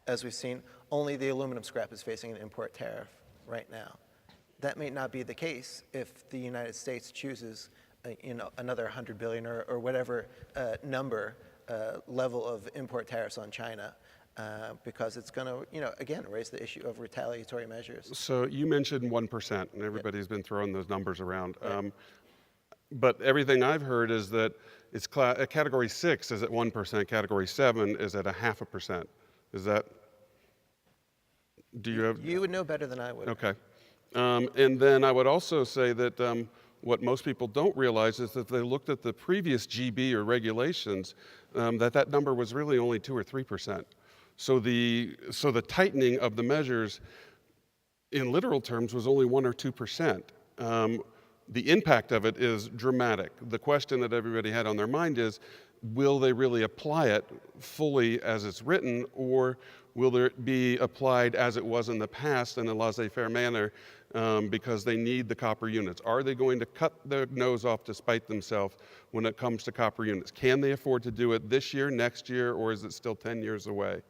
Speaker 4: as we've seen, only the aluminum scrap is facing an import tariff right now. That may not be the case if the United States chooses another 100 billion or whatever number level of import tariffs on China. Because it's going to, again, raise the issue of retaliatory measures.
Speaker 1: So you mentioned 1%, and everybody's been throwing those numbers around. But everything I've heard is that it's Category 6 is at 1%, Category 7 is at 0.5%. Is that? Do you have?
Speaker 4: You would know better than I would.
Speaker 1: Okay. And then I would also say that what most people don't realize is that they looked at the previous GB or regulations, that number was really only 2 or 3%. So the tightening of the measures in literal terms was only 1 or 2%. The impact of it is dramatic. The question that everybody had on their mind is, will they really apply it fully as it's written, or will it be applied as it was in the past in a laissez-faire manner because they need the copper units? Are they going to cut their nose off to spite themselves when it comes to copper units? Can they afford to do it this year, next year, or is it still 10 years away?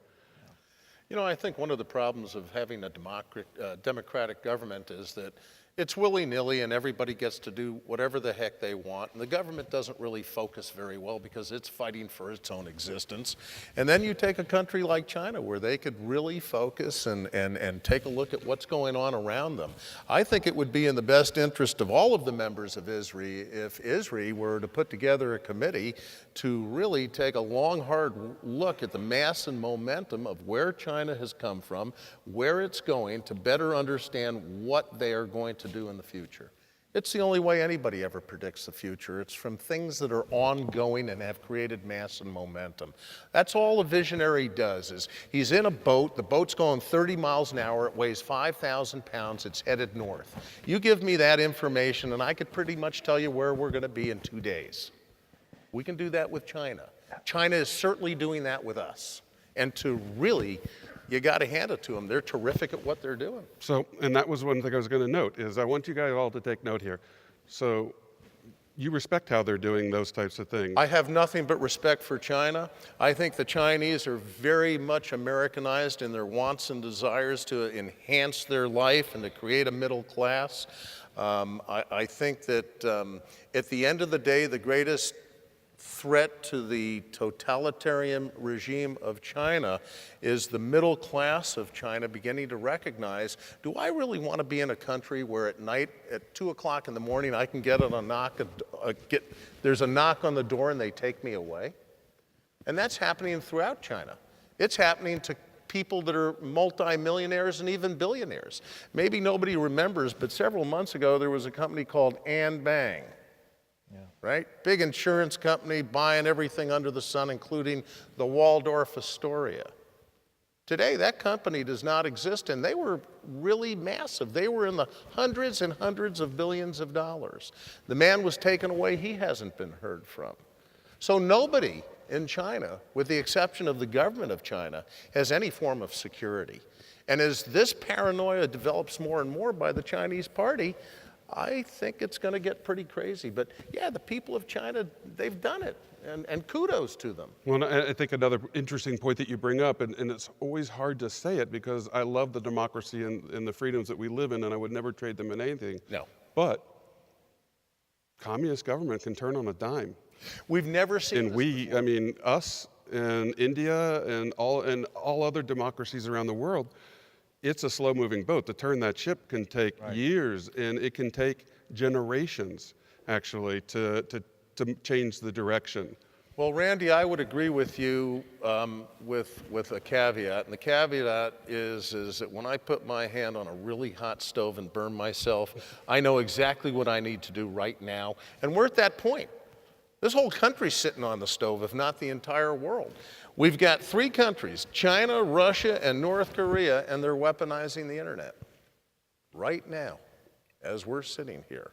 Speaker 2: I think one of the problems of having a democratic government is that it's willy-nilly and everybody gets to do whatever the heck they want, and the government doesn't really focus very well because it's fighting for its own existence. And then you take a country like China where they could really focus and take a look at what's going on around them. I think it would be in the best interest of all of the members of ISRI if ISRI were to put together a committee to really take a long, hard look at the mass and momentum of where China has come from, where it's going, to better understand what they are going to do in the future. It's the only way anybody ever predicts the future. It's from things that are ongoing and have created mass and momentum. That's all a visionary does, is he's in a boat, the boat's going 30 miles an hour, it weighs 5,000 pounds, it's headed north. You give me that information and I could pretty much tell you where we're going to be in 2 days. We can do that with China. China is certainly doing that with us. And to really, you got to hand it to them. They're terrific at what they're doing.
Speaker 1: So, and that was one thing I was going to note, is I want you guys all to take note here. So you respect how they're doing those types of things.
Speaker 2: I have nothing but respect for China. I think the Chinese are very much Americanized in their wants and desires to enhance their life and to create a middle class. I think that at the end of the day, the greatest threat to the totalitarian regime of China is the middle class of China beginning to recognize, do I really want to be in a country where at night at 2 o'clock in the morning I can get on a knock, there's a knock on the door and they take me away? And that's happening throughout China. It's happening to people that are multimillionaires and even billionaires. Maybe nobody remembers, but several months ago there was a company called Bang. Right? Big insurance company buying everything under the sun, including the Waldorf Astoria. Today, that company does not exist, and they were really massive. They were in the hundreds and hundreds of billions of dollars. The man was taken away. He hasn't been heard from. So nobody in China, with the exception of the government of China, has any form of security. And as this paranoia develops more and more by the Chinese party, I think it's going to get pretty crazy. But yeah, the people of China, they've done it, and kudos to them.
Speaker 1: Well, I think another interesting point that you bring up, and it's always hard to say it because I love the democracy and the freedoms that we live in, and I would never trade them in anything.
Speaker 2: No.
Speaker 1: But communist government can turn on a dime.
Speaker 2: We've never seen
Speaker 1: And
Speaker 2: this
Speaker 1: we,
Speaker 2: before.
Speaker 1: I mean, us and India and all other democracies around the world, it's a slow-moving boat. To turn that ship can take years, and it can take generations, actually, to change the direction.
Speaker 2: Well, Randy, I would agree with you with a caveat, and the caveat is that when I put my hand on a really hot stove and burn myself, I know exactly what I need to do right now, and we're at that point. This whole country's sitting on the stove, if not the entire world. We've got 3 countries, China, Russia, and North Korea, and they're weaponizing the internet right now as we're sitting here.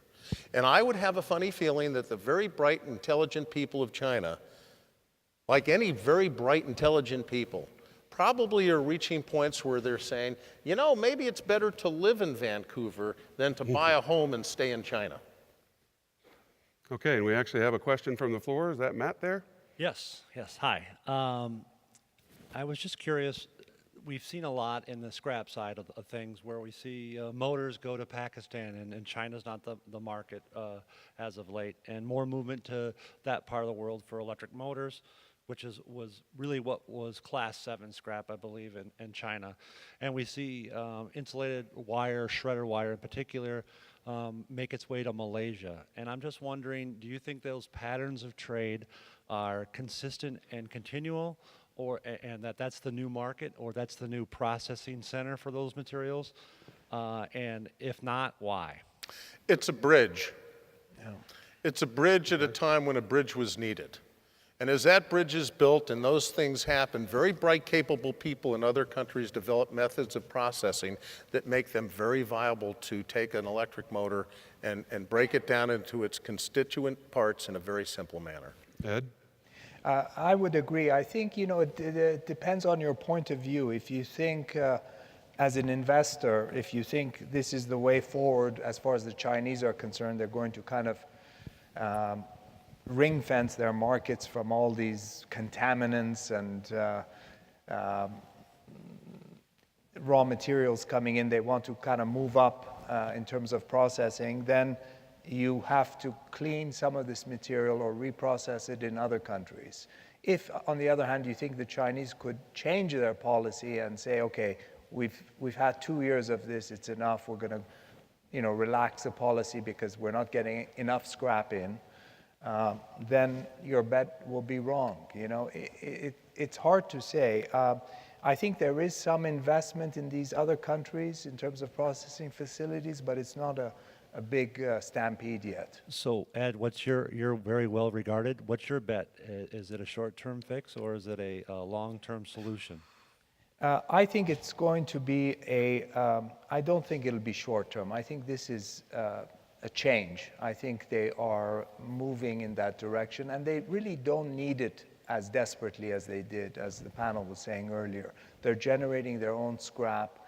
Speaker 2: And I would have a funny feeling that the very bright, intelligent people of China, like any very bright, intelligent people, probably are reaching points where they're saying, you know, maybe it's better to live in Vancouver than to buy a home and stay in China.
Speaker 1: Okay, and we actually have a question from the floor. Is that Matt there?
Speaker 6: Yes, hi. I was just curious, we've seen a lot in the scrap side of things where we see motors go to Pakistan and China's not the market as of late, and more movement to that part of the world for electric motors, which was really what was class 7 scrap, I believe, in China. And we see insulated wire, shredder wire in particular, make its way to Malaysia. And I'm just wondering, do you think those patterns of trade are consistent and continual, and that's the new market, or that's the new processing center for those materials? And if not, why?
Speaker 2: It's a bridge. Yeah. It's a bridge at a time when a bridge was needed. And as that bridge is built and those things happen, very bright, capable people in other countries develop methods of processing that make them very viable to take an electric motor and break it down into its constituent parts in a very simple manner.
Speaker 1: Ed?
Speaker 3: I would agree. I think, it depends on your point of view. If you think, as an investor, if you think this is the way forward as far as the Chinese are concerned, they're going to kind of ring fence their markets from all these contaminants and raw materials coming in. They want to kind of move up in terms of processing. Then you have to clean some of this material or reprocess it in other countries. If, on the other hand, you think the Chinese could change their policy and say, okay, we've had 2 years of this, it's enough, we're going to relax the policy because we're not getting enough scrap in, then your bet will be wrong. It's hard to say. I think there is some investment in these other countries in terms of processing facilities, but it's not a big stampede yet.
Speaker 6: So Ed, you're very well regarded. What's your bet? Is it a short-term fix or is it a long-term solution?
Speaker 3: I think it's going to be I don't think it'll be short-term. I think this is a change. I think they are moving in that direction, and they really don't need it as desperately as they did, as the panel was saying earlier. They're generating their own scrap.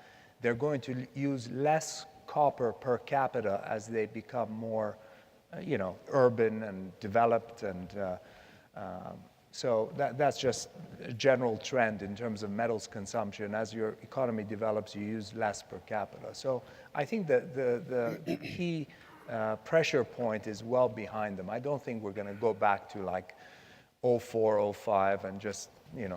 Speaker 3: They're going to use less copper per capita as they become more, urban and developed, and so that's just a general trend in terms of metals consumption. As your economy develops, you use less per capita. So I think that the key pressure point is well behind them. I don't think we're going to go back to like 04, 05 and just,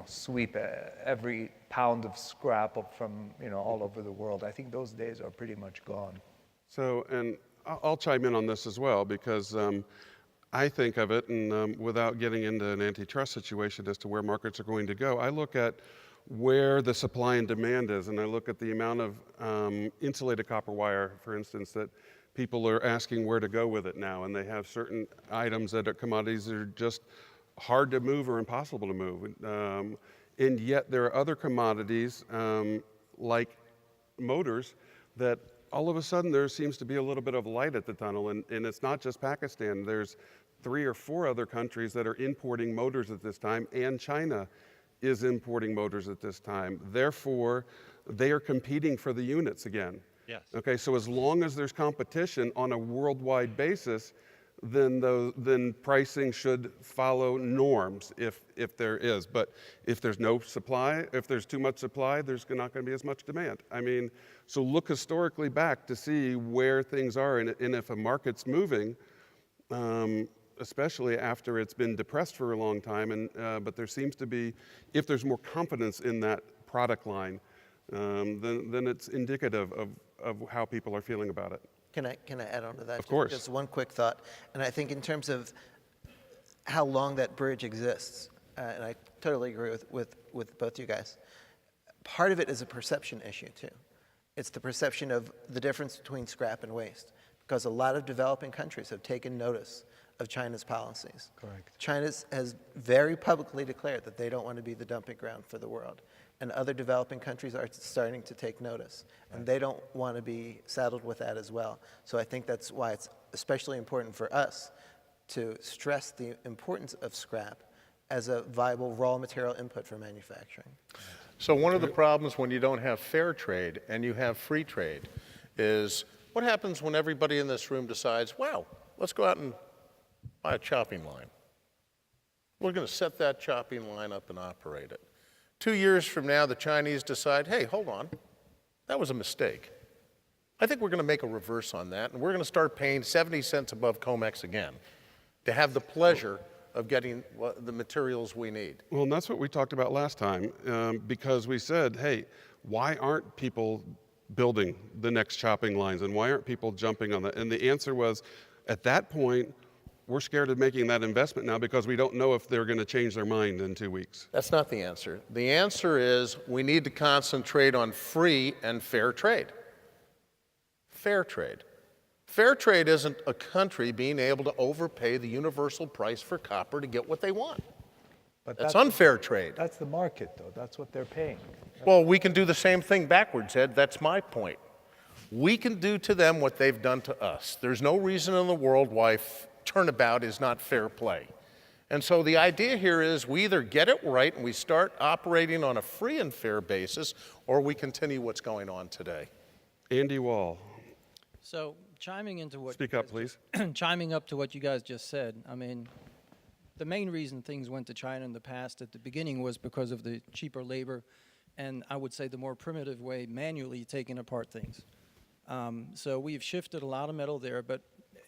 Speaker 3: sweep every pound of scrap up from, all over the world. I think those days are pretty much gone.
Speaker 1: So, and I'll chime in on this as well, because I think of it, and without getting into an antitrust situation as to where markets are going to go, I look at where the supply and demand is, and I look at the amount of insulated copper wire, for instance, that people are asking where to go with it now, and they have certain items that are commodities that are just hard to move or impossible to move. And yet there are other commodities like motors that all of a sudden there seems to be a little bit of light at the tunnel, and it's not just Pakistan. There's 3 or 4 other countries that are importing motors at this time, and China is importing motors at this time. Therefore, they are competing for the units again.
Speaker 6: Yes.
Speaker 1: Okay, so as long as there's competition on a worldwide basis, then pricing should follow norms if there is. But if there's no supply, if there's too much supply, there's not going to be as much demand. I mean, so look historically back to see where things are, and if a market's moving, especially after it's been depressed for a long time, but there seems to be, if there's more confidence in that product line, then it's indicative of how people are feeling about it.
Speaker 4: Can I add on to that?
Speaker 1: Of course.
Speaker 4: Just one quick thought. And I think in terms of how long that bridge exists, and I totally agree with both you guys, part of it is a perception issue too. It's the perception of the difference between scrap and waste, because a lot of developing countries have taken notice of China's policies.
Speaker 3: Correct.
Speaker 4: China has very publicly declared that they don't want to be the dumping ground for the world. And other developing countries are starting to take notice. And they don't want to be saddled with that as well. So I think that's why it's especially important for us to stress the importance of scrap as a viable raw material input for manufacturing.
Speaker 2: So one of the problems when you don't have fair trade and you have free trade is what happens when everybody in this room decides, wow, let's go out and buy a chopping line. We're going to set that chopping line up and operate it. 2 years from now, the Chinese decide, hey, hold on, that was a mistake. I think we're going to make a reverse on that, and we're going to start paying 70 cents above COMEX again to have the pleasure of getting the materials we need.
Speaker 1: Well, and that's what we talked about last time, because we said, hey, why aren't people building the next chopping lines, and why aren't people jumping on that? And the answer was, at that point, we're scared of making that investment now because we don't know if they're going to change their mind in 2 weeks.
Speaker 2: That's not the answer. The answer is we need to concentrate on free and fair trade. Fair trade. Fair trade isn't a country being able to overpay the universal price for copper to get what they want.
Speaker 3: But
Speaker 2: That's unfair trade.
Speaker 3: That's the market, though. That's what they're paying.
Speaker 2: Well, we can do the same thing backwards, Ed. That's my point. We can do to them what they've done to us. There's no reason in the world why turnabout is not fair play. And so the idea here is we either get it right and we start operating on a free and fair basis, or we continue what's going on today.
Speaker 1: Andy Wall.
Speaker 7: So chiming into what
Speaker 1: Speak up, please.
Speaker 7: chiming up to what you guys just said, I mean, the main reason things went to China in the past at the beginning was because of the cheaper labor and I would say the more primitive way, manually taking apart things. So we've shifted a lot of metal there, but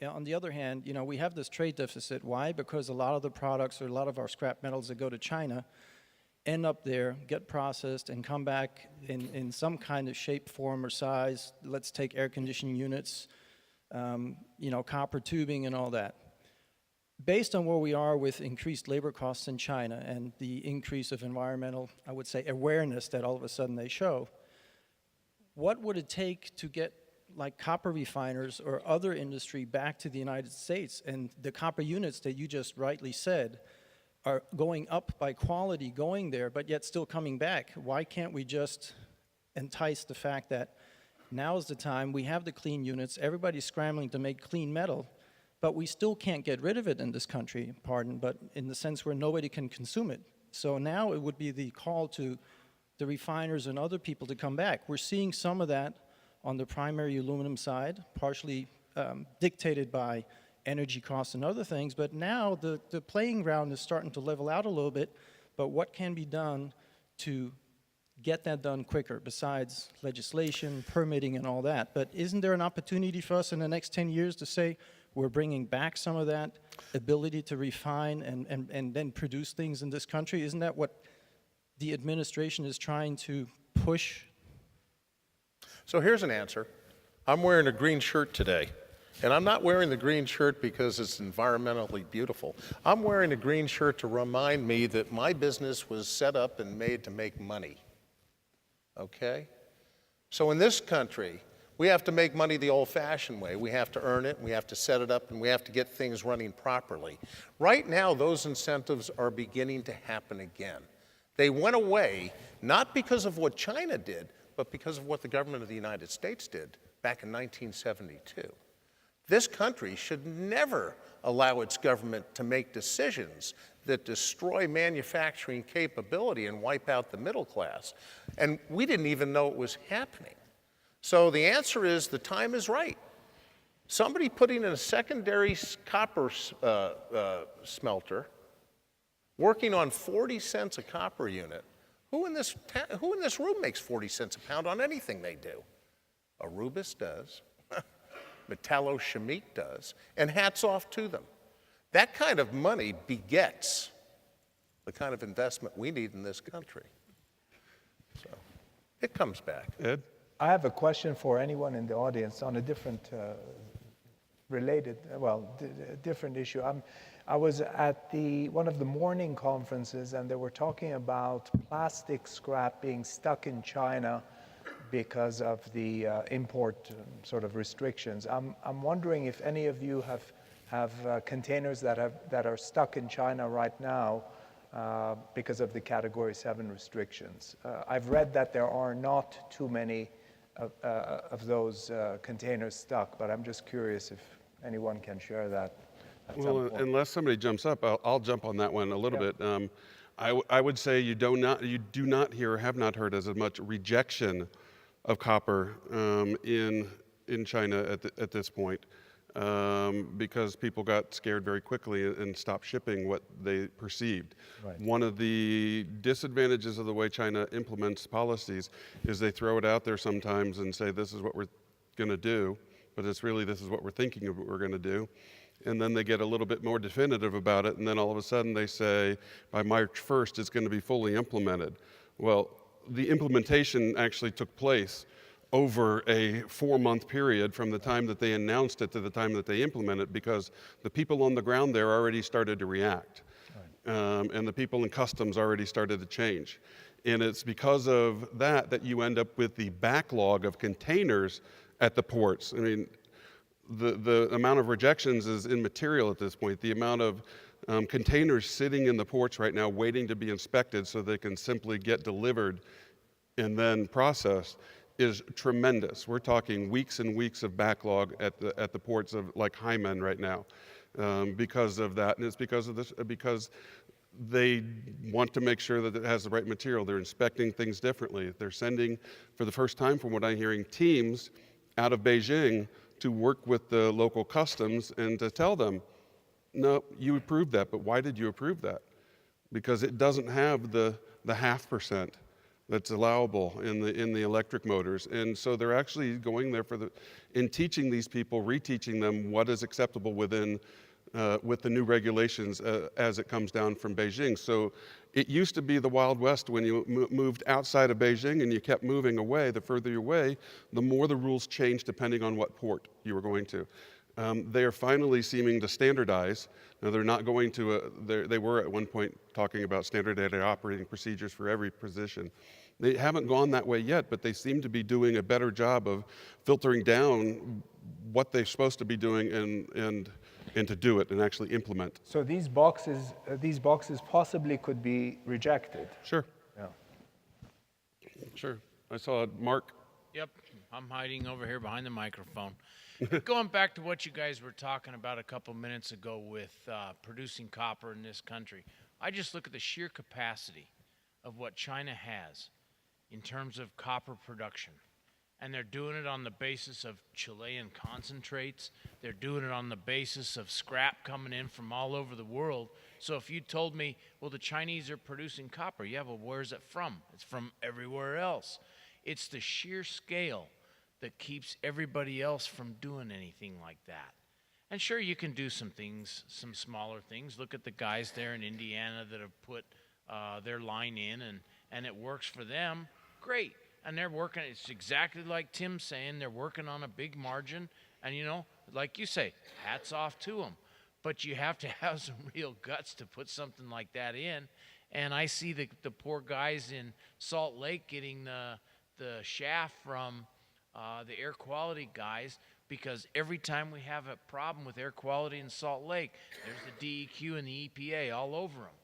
Speaker 7: on the other hand, you know, we have this trade deficit. Why? Because a lot of the products or a lot of our scrap metals that go to China end up there, get processed, and come back in some kind of shape, form, or size. Let's take air conditioning units, you know, copper tubing and all that. Based on where we are with increased labor costs in China and the increase of environmental, I would say, awareness that all of a sudden they show, what would it take to get like copper refiners or other industry back to the United States? And the copper units that you just rightly said are going up by quality going there, but yet still coming back. Why can't we just entice the fact that now is the time, we have the clean units, everybody's scrambling to make clean metal, but we still can't get rid of it in this country, pardon, but in the sense where nobody can consume it. So now it would be the call to the refiners and other people to come back. We're seeing some of that on the primary aluminum side, partially dictated by energy costs and other things, but now the playing ground is starting to level out a little bit, but what can be done to get that done quicker, besides legislation, permitting, and all that. But isn't there an opportunity for us in the next 10 years to say we're bringing back some of that ability to refine and then produce things in this country? Isn't that what the administration is trying to push?
Speaker 2: So here's an answer. I'm wearing a green shirt today. And I'm not wearing the green shirt because it's environmentally beautiful. I'm wearing a green shirt to remind me that my business was set up and made to make money. Okay? So in this country, we have to make money the old-fashioned way. We have to earn it, we have to set it up, and we have to get things running properly. Right now, those incentives are beginning to happen again. They went away not because of what China did, but because of what the government of the United States did back in 1972. This country should never allow its government to make decisions that destroy manufacturing capability and wipe out the middle class. And we didn't even know it was happening. So the answer is the time is right. Somebody putting in a secondary copper smelter, working on 40 cents a copper unit, who in this room makes 40 cents a pound on anything they do? Arubis does. Metallo-Chimique does, and hats off to them. That kind of money begets the kind of investment we need in this country. So it comes back.
Speaker 1: Ed?
Speaker 3: I have a question for anyone in the audience on a different, different issue. I was at one of the morning conferences, and they were talking about plastic scrap being stuck in China because of the import sort of restrictions. I'm wondering if any of you have containers that are stuck in China right now because of the Category 7 restrictions. I've read that there are not too many of those containers stuck, but I'm just curious if anyone can share that at some point.
Speaker 1: Unless somebody jumps up, I'll jump on that one a little bit. I would say you do not hear or have not heard as much rejection of copper in China at this point because people got scared very quickly and stopped shipping what they perceived.
Speaker 3: Right.
Speaker 1: One of the disadvantages of the way China implements policies is they throw it out there sometimes and say this is what we're going to do, but it's really this is what we're thinking of what we're going to do. And then they get a little bit more definitive about it, and then all of a sudden they say by March 1st it's going to be fully implemented. Well, the implementation actually took place over a 4-month period from the time that they announced it to the time that they implement it, because the people on the ground there already started to react. Right. And the people in customs already started to change. And it's because of that you end up with the backlog of containers at the ports. I mean, the amount of rejections is immaterial at this point. The amount of containers sitting in the ports right now waiting to be inspected so they can simply get delivered and then processed is tremendous. We're talking weeks and weeks of backlog at the ports of like Haimen right now because of that, and it's because of this because they want to make sure that it has the right material. They're inspecting things differently. They're sending, for the first time from what I'm hearing, teams out of Beijing to work with the local customs and to tell them, no, you approved that, but why did you approve that? Because it doesn't have the 0.5% that's allowable in the electric motors. And so they're actually going there in teaching these people, reteaching them what is acceptable within with the new regulations as it comes down from Beijing. So it used to be the Wild West when you moved outside of Beijing and you kept moving away. The further you away, the more the rules changed depending on what port you were going to. They are finally seeming to standardize. Now they're not going to, they were at one point talking about standardized operating procedures for every position. They haven't gone that way yet, but they seem to be doing a better job of filtering down what they're supposed to be doing and to do it and actually implement.
Speaker 3: So these boxes possibly could be rejected.
Speaker 1: Sure.
Speaker 3: Yeah.
Speaker 1: Sure. I saw Mark.
Speaker 8: Yep, I'm hiding over here behind the microphone. Going back to what you guys were talking about a couple minutes ago with producing copper in this country, I just look at the sheer capacity of what China has in terms of copper production. and they're doing it on the basis of Chilean concentrates. They're doing it on the basis of scrap coming in from all over the world. So if you told me, well, the Chinese are producing copper, yeah, well, where's it from? It's from everywhere else. It's the sheer scale that keeps everybody else from doing anything like that. And sure, you can do some things, some smaller things. Look at the guys there in Indiana that have put their line in, and it works for them. Great. And they're working, it's exactly like Tim's saying, they're working on a big margin. And, you know, like you say, hats off to them. But you have to have some real guts to put something like that in. And I see the poor guys in Salt Lake getting the shaft from the air quality guys, because every time we have a problem with air quality in Salt Lake, there's the DEQ and the EPA all over them.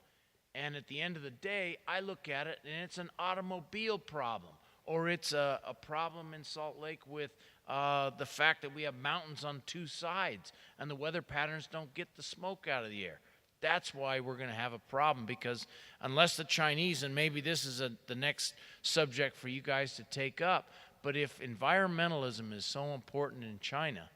Speaker 8: And at the end of the day, I look at it and it's an automobile problem, or it's a problem in Salt Lake with the fact that we have mountains on two sides and the weather patterns don't get the smoke out of the air. That's why we're going to have a problem, because unless the Chinese, and maybe this is the next subject for you guys to take up, but if environmentalism is so important in China,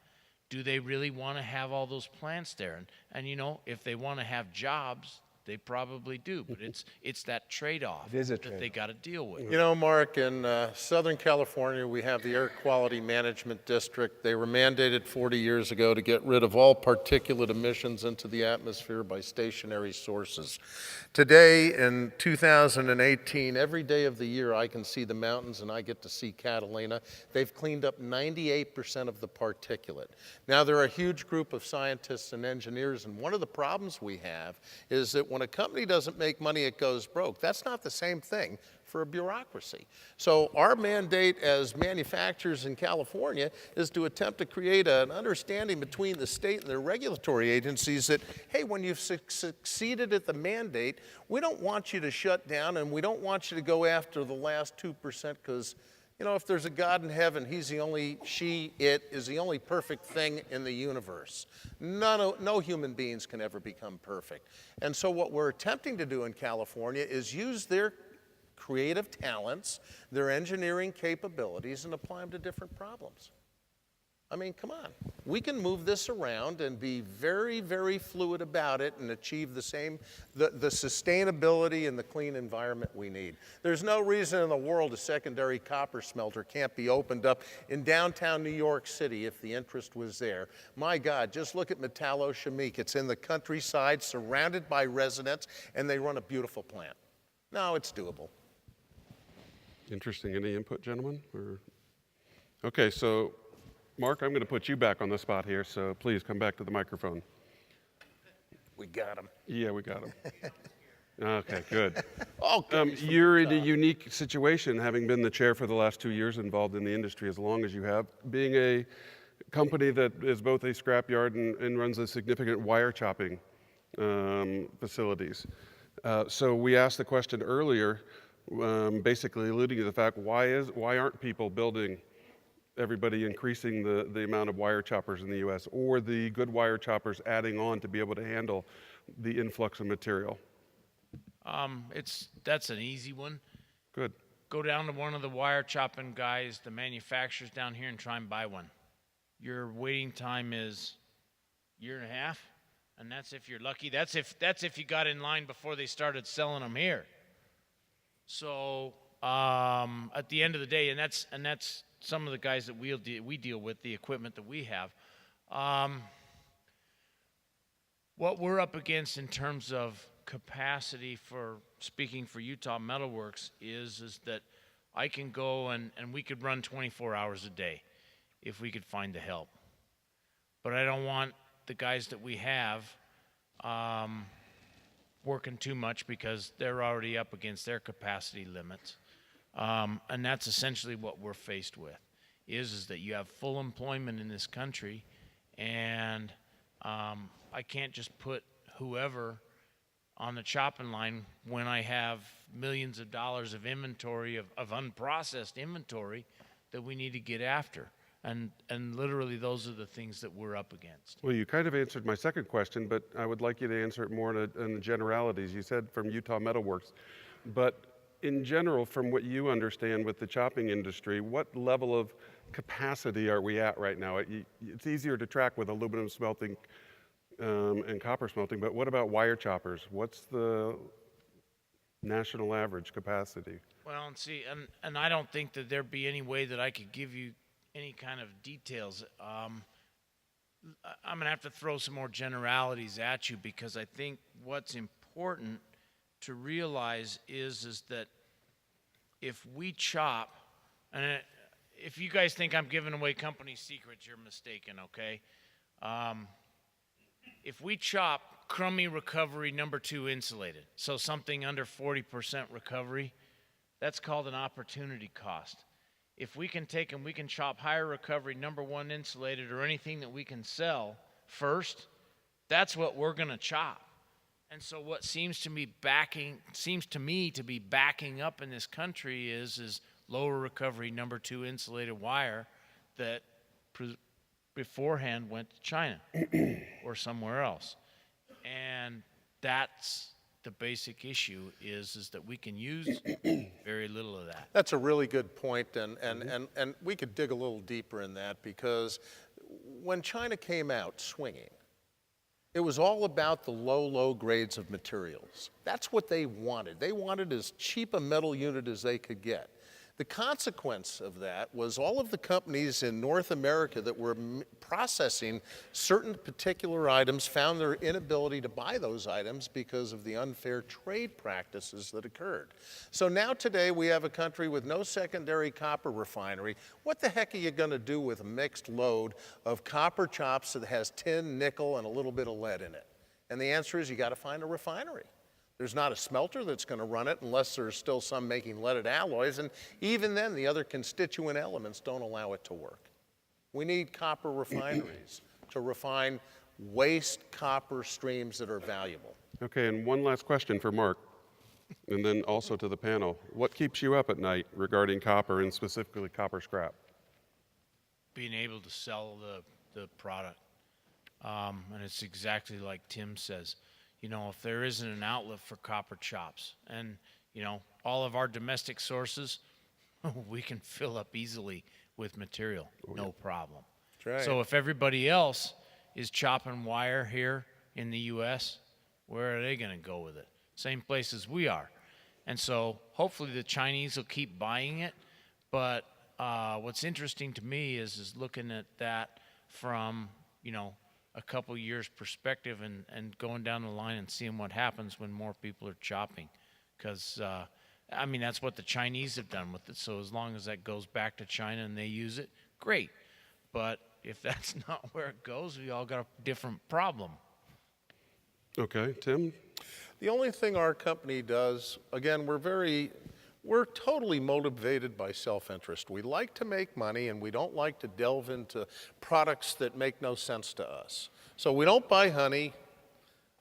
Speaker 8: do they really want to have all those plants there? And you know, if they want to have jobs, they probably do, but it's that trade-off that they got to deal with.
Speaker 2: You know, Mark, in Southern California, we have the Air Quality Management District. They were mandated 40 years ago to get rid of all particulate emissions into the atmosphere by stationary sources. Today, in 2018, every day of the year, I can see the mountains and I get to see Catalina. They've cleaned up 98% of the particulate. Now, there are a huge group of scientists and engineers, and one of the problems we have is that when a company doesn't make money, it goes broke. That's not the same thing for a bureaucracy. So our mandate as manufacturers in California is to attempt to create an understanding between the state and their regulatory agencies that, hey, when you've succeeded at the mandate, we don't want you to shut down, and we don't want you to go after the last 2% because, you know, if there's a God in heaven, he's the only, it is the only perfect thing in the universe. No human beings can ever become perfect. And so what we're attempting to do in California is use their creative talents, their engineering capabilities, and apply them to different problems. I mean, come on. We can move this around and be very, very fluid about it and achieve the sustainability and the clean environment we need. There's no reason in the world a secondary copper smelter can't be opened up in downtown New York City if the interest was there. My God, just look at Metallo Chimique. It's in the countryside, surrounded by residents, and they run a beautiful plant. No, it's doable.
Speaker 1: Interesting. Any input, gentlemen? Okay, so Mark, I'm going to put you back on the spot here, so please come back to the microphone.
Speaker 2: We got him.
Speaker 1: Yeah, we got him. Okay, good.
Speaker 2: Okay.
Speaker 1: You're in a unique situation, having been the chair for the last 2 years, involved in the industry as long as you have, being a company that is both a scrapyard and runs a significant wire chopping facilities. So we asked the question earlier, basically alluding to the fact, why aren't people building, everybody increasing the amount of wire choppers in the US, or the good wire choppers adding on to be able to handle the influx of material?
Speaker 8: That's an easy one.
Speaker 1: Good.
Speaker 8: Go down to one of the wire chopping guys, the manufacturers down here, and try and buy one. Your waiting time is a year and a half, and that's if you're lucky. That's if you got in line before they started selling them here. So at the end of the day, and that's some of the guys that we deal with, the equipment that we have. What we're up against in terms of capacity, for speaking for Utah Metal Works, is that I can go and we could run 24 hours a day if we could find the help. But I don't want the guys that we have working too much, because they're already up against their capacity limits. And that's essentially what we're faced with, is that you have full employment in this country, and I can't just put whoever on the chopping line when I have millions of dollars of inventory, of unprocessed inventory that we need to get after. And literally those are the things that we're up against.
Speaker 1: Well, you kind of answered my second question, but I would like you to answer it more in the generalities. You said from Utah Metal Works, but in general, from what you understand with the chopping industry, what level of capacity are we at right now? It's easier to track with aluminum smelting and copper smelting, but what about wire choppers? What's the national average capacity?
Speaker 8: Well, and see, and I don't think that there'd be any way that I could give you any kind of details. I'm going to have to throw some more generalities at you, because I think what's important to realize is that if we chop, and if you guys think I'm giving away company secrets, you're mistaken, okay? If we chop crummy recovery #2 insulated, so something under 40% recovery, that's called an opportunity cost. If we can take and we can chop higher recovery #1 insulated, or anything that we can sell first, that's what we're going to chop. And so what seems to me to be backing up in this country is lower recovery #2 insulated wire that beforehand went to China or somewhere else. And that's the basic issue, is that we can use very little of that.
Speaker 2: That's a really good point, and we could dig a little deeper in that, because when China came out swinging, it was all about the low grades of materials. That's what they wanted. They wanted as cheap a metal unit as they could get. The consequence of that was all of the companies in North America that were processing certain particular items found their inability to buy those items because of the unfair trade practices that occurred. So now today we have a country with no secondary copper refinery. What the heck are you going to do with a mixed load of copper chops that has tin, nickel, and a little bit of lead in it? And the answer is you got to find a refinery. There's not a smelter that's going to run it unless there's still some making leaded alloys, and even then the other constituent elements don't allow it to work. We need copper refineries to refine waste copper streams that are valuable.
Speaker 1: Okay, and one last question for Mark, and then also to the panel. What keeps you up at night regarding copper, and specifically copper scrap?
Speaker 8: Being able to sell the product. And it's exactly like Tim says. You know, if there isn't an outlet for copper chops, and, you know, all of our domestic sources, we can fill up easily with material, no problem.
Speaker 2: That's right.
Speaker 8: So if everybody else is chopping wire here in the U.S., where are they going to go with it? Same place as we are. And so hopefully the Chinese will keep buying it. But what's interesting to me is looking at that from, you know, a couple years perspective, and going down the line and seeing what happens when more people are chopping. Because, I mean, that's what the Chinese have done with it. So as long as that goes back to China and they use it, great. But if that's not where it goes, we all got a different problem.
Speaker 1: Okay, Tim?
Speaker 2: The only thing our company does, again, we're totally motivated by self-interest. We like to make money, and we don't like to delve into products that make no sense to us. So we don't buy honey,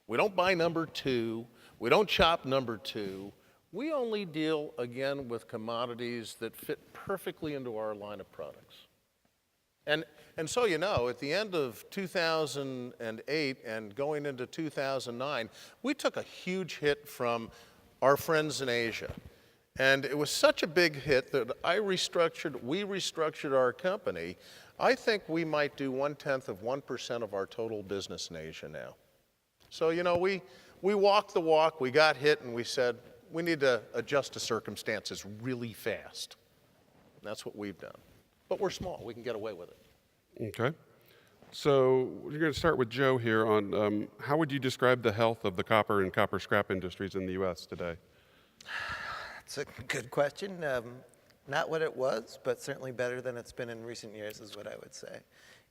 Speaker 2: we don't buy #2, we don't chop #2. We only deal, again, with commodities that fit perfectly into our line of products. And so, you know, at the end of 2008 and going into 2009, we took a huge hit from our friends in Asia. And it was such a big hit that we restructured our company. I think we might do 0.1% of our total business in Asia now. So, you know, we walked the walk, we got hit, and we said, we need to adjust to circumstances really fast. And that's what we've done. But we're small, we can get away with it.
Speaker 1: Okay. So we're going to start with Joe here on how would you describe the health of the copper and copper scrap industries in the U.S. today?
Speaker 4: It's a good question. Not what it was, but certainly better than it's been in recent years is what I would say.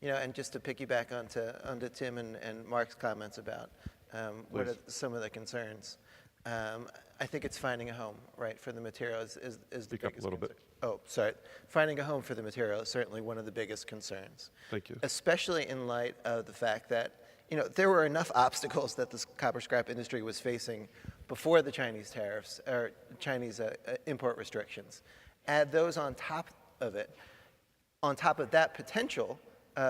Speaker 4: You know, and just to piggyback onto Tim and Mark's comments about what are some of the concerns. I think it's finding a home, right, for the material is the biggest
Speaker 1: Speak up a little bit.
Speaker 4: Oh, sorry. Finding a home for the material is certainly one of the biggest concerns.
Speaker 1: Thank you.
Speaker 4: Especially in light of the fact that, you know, there were enough obstacles that the copper scrap industry was facing before the Chinese tariffs, or Chinese import restrictions. Add those on top of it, on top of that potential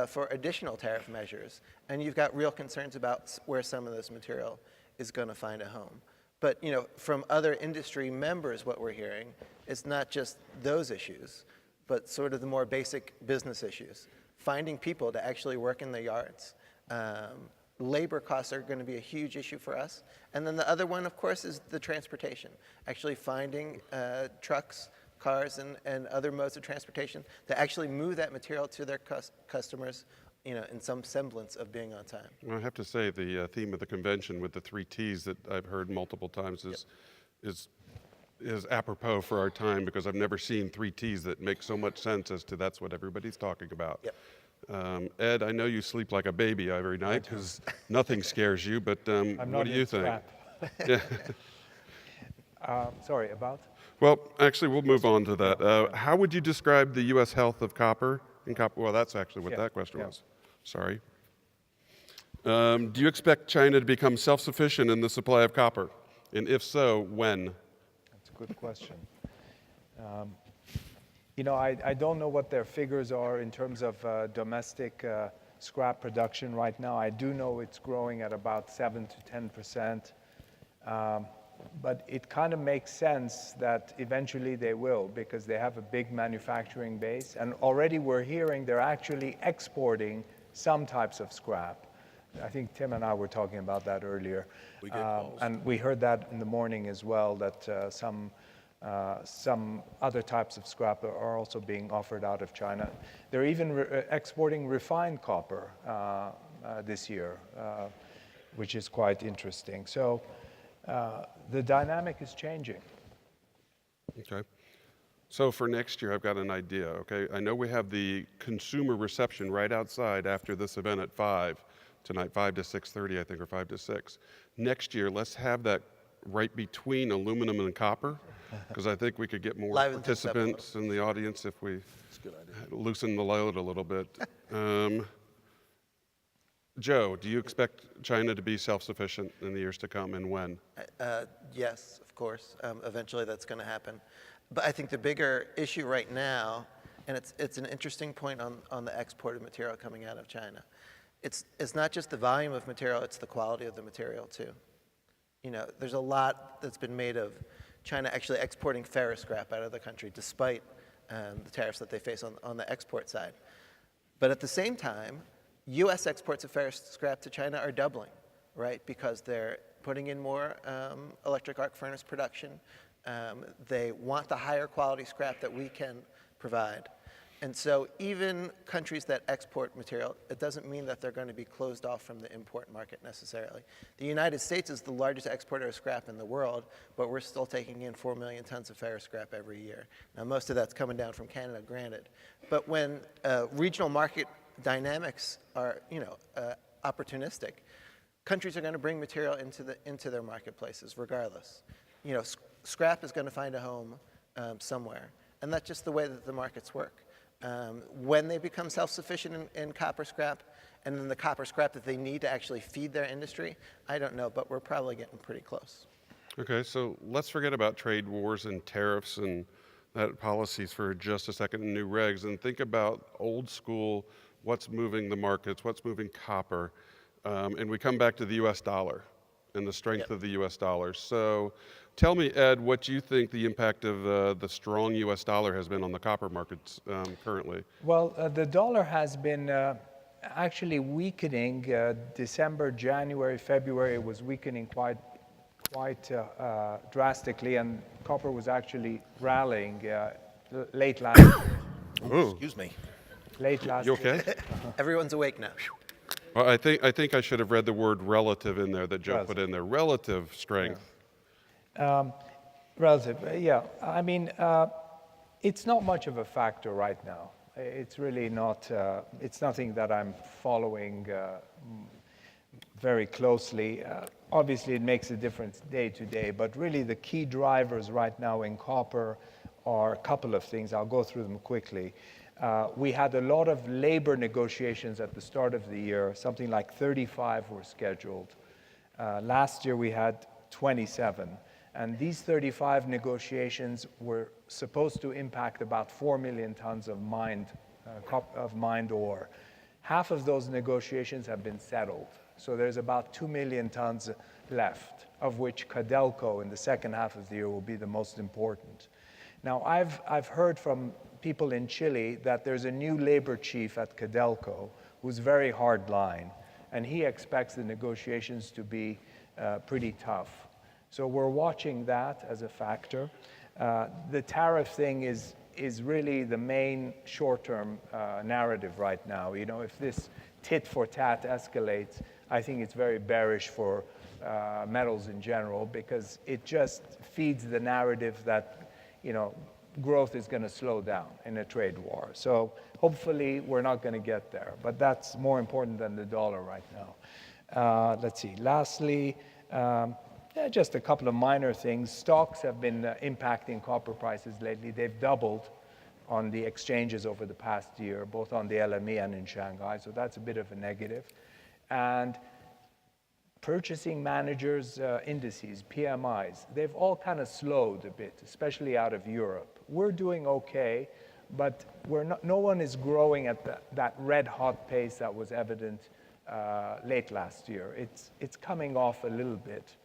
Speaker 4: for additional tariff measures, and you've got real concerns about where some of this material is going to find a home. But from other industry members, what we're hearing is not just those issues, but sort of the more basic business issues. Finding people to actually work in the yards. Labor costs are going to be a huge issue for us. And then the other one, of course, is the transportation. Actually finding trucks, cars, and other modes of transportation to actually move that material to their customers, in some semblance of being on time.
Speaker 1: Well, I have to say the theme of the convention with the 3 T's that I've heard multiple times is apropos for our time, because I've never seen 3 T's that make so much sense as to that's what everybody's talking about.
Speaker 4: Yep.
Speaker 1: Ed, I know you sleep like a baby every night because nothing scares you, but what do you think? Yeah.
Speaker 3: Sorry, about?
Speaker 1: Well, actually, we'll move on to that. How would you describe the U.S. health of copper? Well, that's actually what that question was. Sorry. Do you expect China to become self-sufficient in the supply of copper? And if so, when?
Speaker 3: That's a good question. I don't know what their figures are in terms of domestic scrap production right now. I do know it's growing at about 7 to 10%. But it kind of makes sense that eventually they will, because they have a big manufacturing base. And already we're hearing they're actually exporting some types of scrap. I think Tim and I were talking about that earlier.
Speaker 2: We get calls.
Speaker 3: And we heard that in the morning as well, that some other types of scrap are also being offered out of China. They're even exporting refined copper this year, which is quite interesting. So the dynamic is changing.
Speaker 1: Okay. So for next year, I've got an idea, okay? I know we have the consumer reception right outside after this event at 5 tonight, 5 to 6:30, I think, or 5 to 6. Next year, let's have that right between aluminum and copper, because I think we could get more participants in the audience if we loosen the load a little bit. Joe, do you expect China to be self-sufficient in the years to come, and when?
Speaker 4: Yes, of course. Eventually that's going to happen. But I think the bigger issue right now, and it's an interesting point on the exported material coming out of China, it's not just the volume of material, it's the quality of the material too. There's a lot that's been made of China actually exporting ferrous scrap out of the country, despite the tariffs that they face on the export side. But at the same time, U.S. exports of ferrous scrap to China are doubling, right? Because they're putting in more electric arc furnace production. They want the higher quality scrap that we can provide. And so even countries that export material, it doesn't mean that they're going to be closed off from the import market necessarily. The United States is the largest exporter of scrap in the world, but we're still taking in 4 million tons of ferrous scrap every year. Now, most of that's coming down from Canada, granted. But when regional market dynamics are, opportunistic, countries are going to bring material into their marketplaces regardless. Scrap is going to find a home somewhere, and that's just the way that the markets work. When they become self-sufficient in copper scrap, and then the copper scrap that they need to actually feed their industry, I don't know, but we're probably getting pretty close.
Speaker 1: Okay, so let's forget about trade wars and tariffs and that policies for just a second, and new regs, and think about old school, what's moving the markets, what's moving copper, and we come back to the U.S. dollar and the strength of the U.S. dollar. So tell me, Ed, what you think the impact of the strong U.S. dollar has been on the copper markets currently?
Speaker 3: Well, the dollar has been actually weakening. December, January, February was weakening quite drastically, and copper was actually rallying late last year.
Speaker 2: Excuse me.
Speaker 3: Late last
Speaker 1: You okay?
Speaker 4: Everyone's awake now.
Speaker 1: Well, I think I should have read the word relative in there that Joe put in there. Relative strength.
Speaker 3: Relative, yeah. I mean, it's not much of a factor right now. It's really not, it's nothing that I'm following very closely. Obviously, it makes a difference day to day, but really the key drivers right now in copper are a couple of things. I'll go through them quickly. We had a lot of labor negotiations at the start of the year. Something like 35 were scheduled. Last year, we had 27. And these 35 negotiations were supposed to impact about 4 million tons of mined ore. half of those negotiations have been settled. So there's about 2 million tons left, of which Codelco in the second half of the year will be the most important. Now, I've heard from people in Chile that there's a new labor chief at Codelco who's very hard line, and he expects the negotiations to be pretty tough. So we're watching that as a factor. The tariff thing is really the main short-term narrative right now. You know, if this tit for tat escalates, I think it's very bearish for metals in general, because it just feeds the narrative that, you know, growth is going to slow down in a trade war. So hopefully we're not going to get there, but that's more important than the dollar right now. Let's see. Lastly, just a couple of minor things. Stocks have been impacting copper prices lately. They've doubled on the exchanges over the past year, both on the LME and in Shanghai, so that's a bit of a negative. And purchasing managers' indices, PMIs, they've all kind of slowed a bit, especially out of Europe. We're doing okay, but no one is growing at that red-hot pace that was evident late last year. It's coming off a little bit.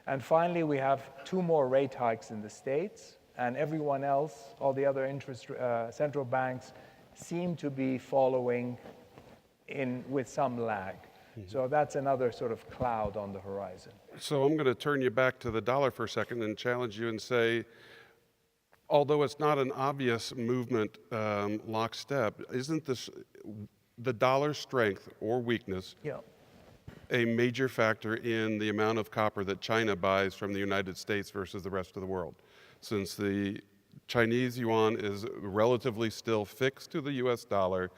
Speaker 3: And finally, we have 2 more rate hikes in the States, and everyone else, all the other central banks, seem to be following in with some lag. So that's another sort of cloud on the horizon.
Speaker 1: So I'm going to turn you back to the dollar for a second and challenge you and say, although it's not an obvious movement lockstep, isn't this the dollar's strength or weakness a major factor in the amount of copper that China buys from the United States versus the rest of the world? Since the Chinese yuan is relatively still fixed to the US dollar,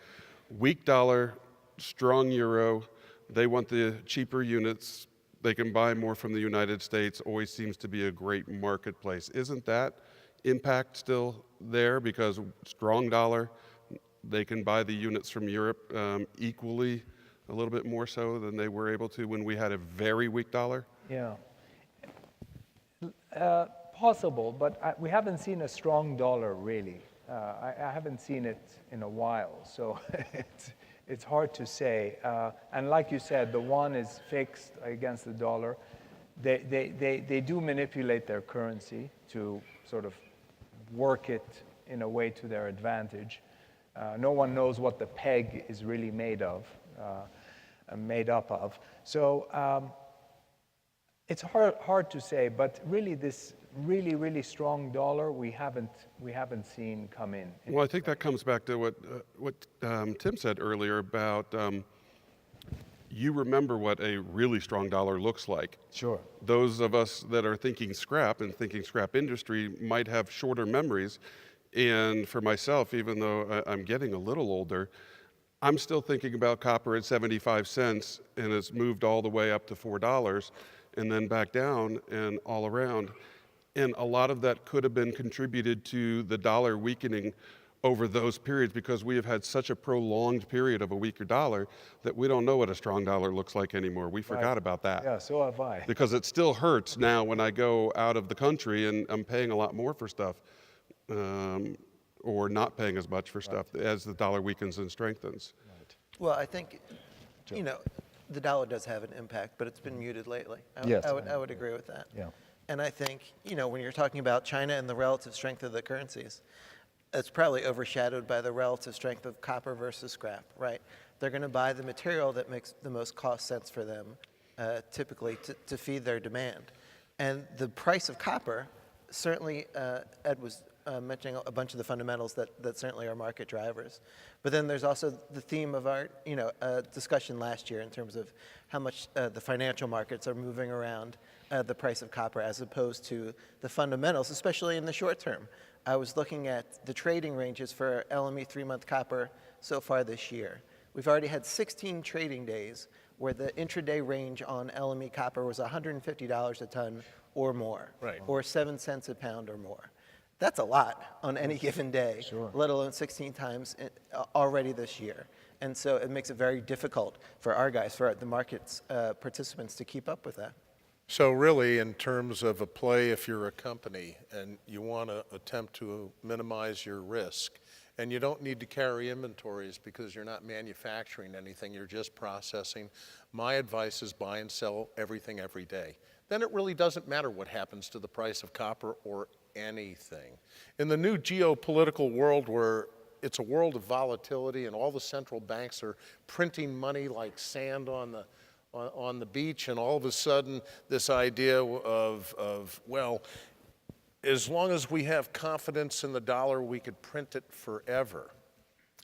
Speaker 1: weak dollar, strong euro, they want the cheaper units. They can buy more from the United States, always seems to be a great marketplace. Isn't that impact still there? Because strong dollar, they can buy the units from Europe equally, a little bit more so than they were able to when we had a very weak dollar?
Speaker 3: Yeah. Possible, but we haven't seen a strong dollar, really. I haven't seen it in a while, so it's hard to say. And like you said, the yuan is fixed against the dollar. They do manipulate their currency to sort of work it in a way to their advantage. No one knows what the peg is really made up of. So it's hard to say, but really this really strong dollar we haven't seen come in.
Speaker 1: Well, I think that comes back to what Tim said earlier about you remember what a really strong dollar looks like.
Speaker 3: Sure.
Speaker 1: Those of us that are thinking scrap and thinking scrap industry might have shorter memories. And for myself, even though I'm getting a little older, I'm still thinking about copper at 75 cents, and it's moved all the way up to $4 and then back down and all around. And a lot of that could have been contributed to the dollar weakening over those periods, because we have had such a prolonged period of a weaker dollar that we don't know what a strong dollar looks like anymore. We forgot about that.
Speaker 3: Yeah, so have I.
Speaker 1: Because it still hurts now when I go out of the country and I'm paying a lot more for stuff, or not paying as much for stuff as the dollar weakens and strengthens.
Speaker 4: Well, I think, you know, the dollar does have an impact, but it's been muted lately. I would agree with that.
Speaker 3: Yeah.
Speaker 4: And I think, you know, when you're talking about China and the relative strength of the currencies, it's probably overshadowed by the relative strength of copper versus scrap, right? They're going to buy the material that makes the most cost sense for them, typically, to feed their demand. And the price of copper, certainly, Ed was mentioning a bunch of the fundamentals that certainly are market drivers. But then there's also the theme of our, you know, discussion last year in terms of how much the financial markets are moving around the price of copper as opposed to the fundamentals, especially in the short term. I was looking at the trading ranges for LME 3-month copper so far this year. We've already had 16 trading days where the intraday range on LME copper was $150 a ton or more, or 7 cents a pound or more. That's a lot on any given day, let alone 16 times already this year. And so it makes it very difficult for our guys, for the market's participants to keep up with that.
Speaker 2: So really, in terms of a play, if you're a company and you want to attempt to minimize your risk, and you don't need to carry inventories because you're not manufacturing anything, you're just processing, my advice is buy and sell everything every day. Then it really doesn't matter what happens to the price of copper or anything. In the new geopolitical world where it's a world of volatility and all the central banks are printing money like sand on the beach, and all of a sudden this idea of, well, as long as we have confidence in the dollar, we could print it forever.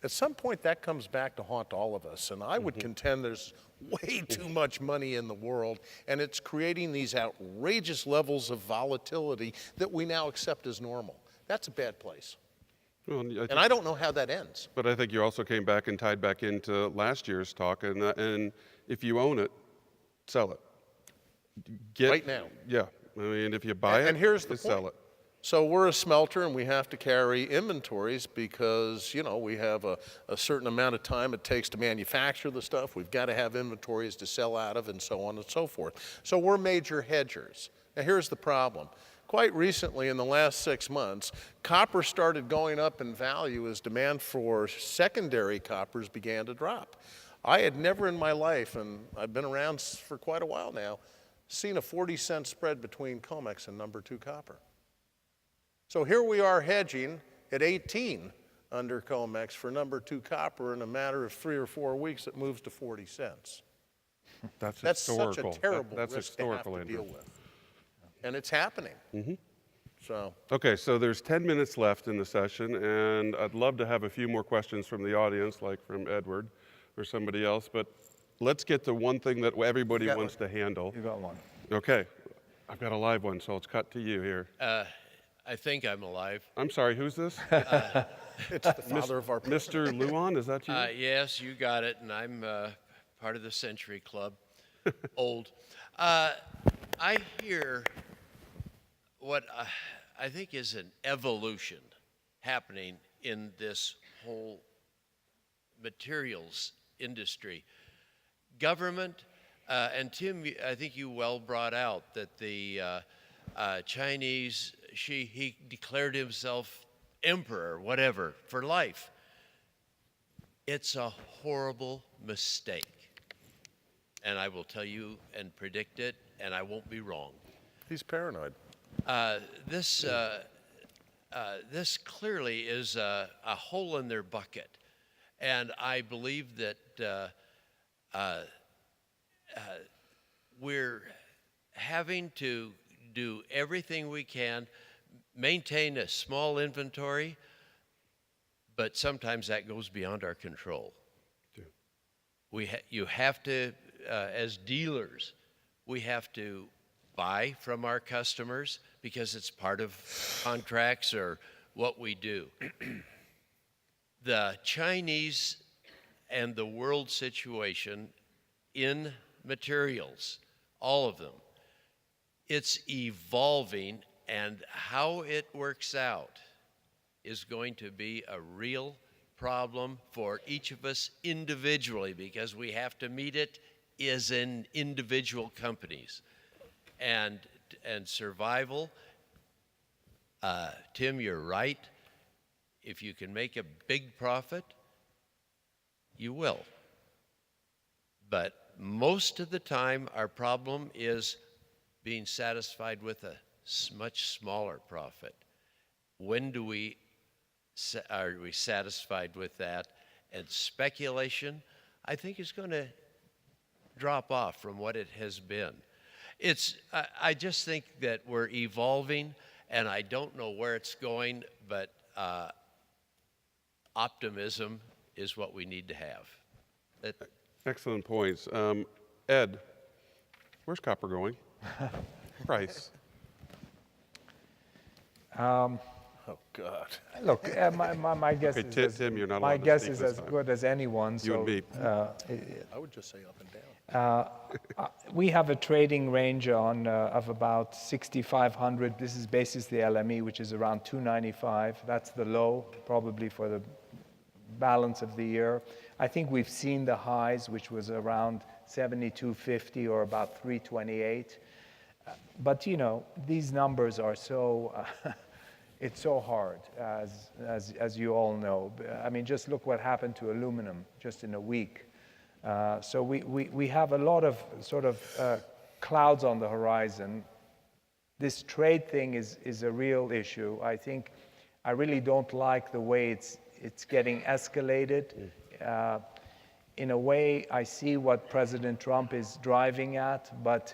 Speaker 2: At some point, that comes back to haunt all of us, and I would contend there's way too much money in the world, and it's creating these outrageous levels of volatility that we now accept as normal. That's a bad place.
Speaker 1: Well,
Speaker 2: And I don't know how that ends.
Speaker 1: but I think you also came back and tied back into last year's talk, and if you own it, sell it.
Speaker 2: Right now.
Speaker 1: Yeah, I mean, if you buy it,
Speaker 2: And here's the
Speaker 1: sell
Speaker 2: point.
Speaker 1: it.
Speaker 2: So we're a smelter and we have to carry inventories because, you know, we have a certain amount of time it takes to manufacture the stuff. We've got to have inventories to sell out of and so on and so forth. So we're major hedgers. Now here's the problem. Quite recently, in the last 6 months, copper started going up in value as demand for secondary coppers began to drop. I had never in my life, and I've been around for quite a while now, seen a 40-cent spread between COMEX and number 2 copper. So here we are hedging at 18 under COMEX for number 2 copper. In a matter of 3 or 4 weeks, it moves to 40 cents.
Speaker 1: That's
Speaker 2: That's
Speaker 1: historical.
Speaker 2: such a terrible
Speaker 1: That's
Speaker 2: risk to have
Speaker 1: historical,
Speaker 2: to
Speaker 1: Andrew.
Speaker 2: deal with. And it's happening. So
Speaker 1: Okay, so there's 10 minutes left in the session, and I'd love to have a few more questions from the audience, like from Edward or somebody else, but let's get to one thing that everybody
Speaker 2: got
Speaker 1: wants to handle.
Speaker 3: You got one.
Speaker 1: Okay, I've got a live one, so let's cut to you here.
Speaker 9: I think I'm alive.
Speaker 1: I'm sorry, who's this?
Speaker 2: it's the father of our
Speaker 1: Mr. Luan, is that you?
Speaker 9: Yes, you got it, and I'm part of the Century Club. Old. I hear what I think is an evolution happening in this whole materials industry. Government, and Tim, I think you well brought out that the Chinese, he declared himself emperor, whatever, for life. It's a horrible mistake. And I will tell you and predict it, and I won't be wrong.
Speaker 2: He's paranoid.
Speaker 9: This clearly is a hole in their bucket. And I believe that we're having to do everything we can, maintain a small inventory, but sometimes that goes beyond our control. You have to, as dealers, we have to buy from our customers because it's part of contracts or what we do. The Chinese and the world situation in materials, all of them, it's evolving, and how it works out is going to be a real problem for each of us individually, because we have to meet it as in individual companies. And survival, Tim, you're right. If you can make a big profit, you will. But most of the time, our problem is being satisfied with a much smaller profit. When are we satisfied with that? And speculation, I think, is going to drop off from what it has been. I just think that we're evolving, and I don't know where it's going, but optimism is what we need to have.
Speaker 1: Excellent points. Ed, where's copper going? Price.
Speaker 2: Oh, God.
Speaker 3: Look, my guess
Speaker 1: Okay,
Speaker 3: is
Speaker 1: Tim, you're not
Speaker 3: my
Speaker 1: allowed to
Speaker 3: guess
Speaker 1: speak
Speaker 3: is
Speaker 1: this
Speaker 3: as
Speaker 1: time.
Speaker 3: good as anyone.
Speaker 1: You and me.
Speaker 2: I would just say up and down.
Speaker 3: We have a trading range of about 6,500. This is basis the LME, which is around 295. That's the low, probably for the balance of the year. I think we've seen the highs, which was around 72.50 or about 328. But you know, these numbers are so. it's so hard, as you all know. I mean, just look what happened to aluminum just in a week. So we have a lot of sort of clouds on the horizon. This trade thing is a real issue. I really don't like the way it's getting escalated. In a way, I see what President Trump is driving at, but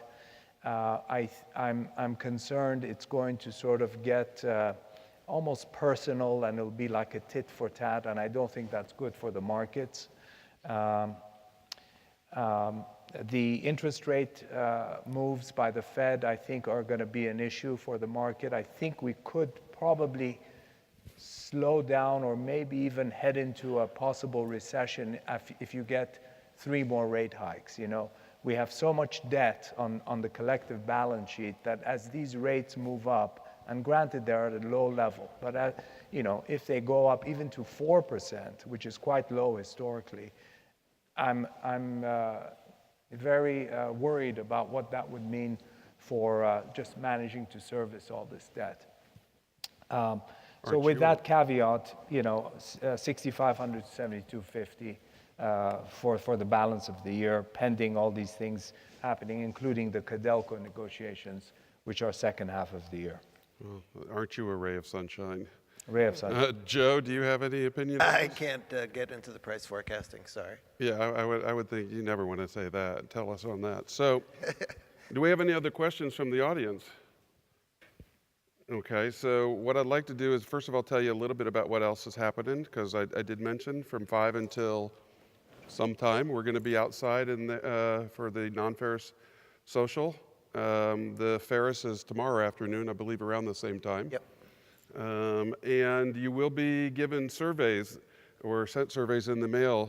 Speaker 3: I'm concerned it's going to sort of get almost personal, and it'll be like a tit for tat, and I don't think that's good for the markets. The interest rate moves by the Fed, I think, are going to be an issue for the market. I think we could probably slow down or maybe even head into a possible recession if you get 3 more rate hikes. You know, we have so much debt on the collective balance sheet that as these rates move up, and granted they're at a low level, but you know, if they go up even to 4%, which is quite low historically, I'm very worried about what that would mean for just managing to service all this debt. So with that caveat, you know, 6,500 to 7,250 for the balance of the year, pending all these things happening, including the Codelco negotiations, which are second half of the year.
Speaker 1: Well, aren't you a ray of sunshine?
Speaker 3: Ray of sunshine.
Speaker 1: Joe, do you have any opinion on
Speaker 4: I
Speaker 1: this?
Speaker 4: can't get into the price forecasting, sorry.
Speaker 1: Yeah, I would think you never want to say that. Tell us on that. So, do we have any other questions from the audience? Okay, so what I'd like to do is, first of all, tell you a little bit about what else is happening, because I did mention from 5 until sometime, we're going to be outside for the non-ferrous social. The ferrous is tomorrow afternoon, I believe, around the same time.
Speaker 4: Yep.
Speaker 1: And you will be given surveys or sent surveys in the mail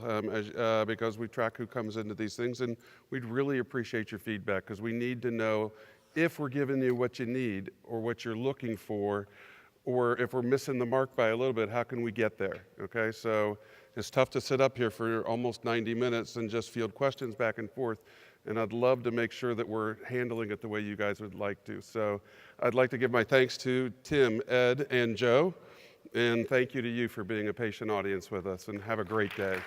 Speaker 1: because we track who comes into these things, and we'd really appreciate your feedback because we need to know if we're giving you what you need or what you're looking for, or if we're missing the mark by a little bit, how can we get there, okay? So it's tough to sit up here for almost 90 minutes and just field questions back and forth, and I'd love to make sure that we're handling it the way you guys would like to. So I'd like to give my thanks to Tim, Ed, and Joe, and thank you to you for being a patient audience with us, and have a great day.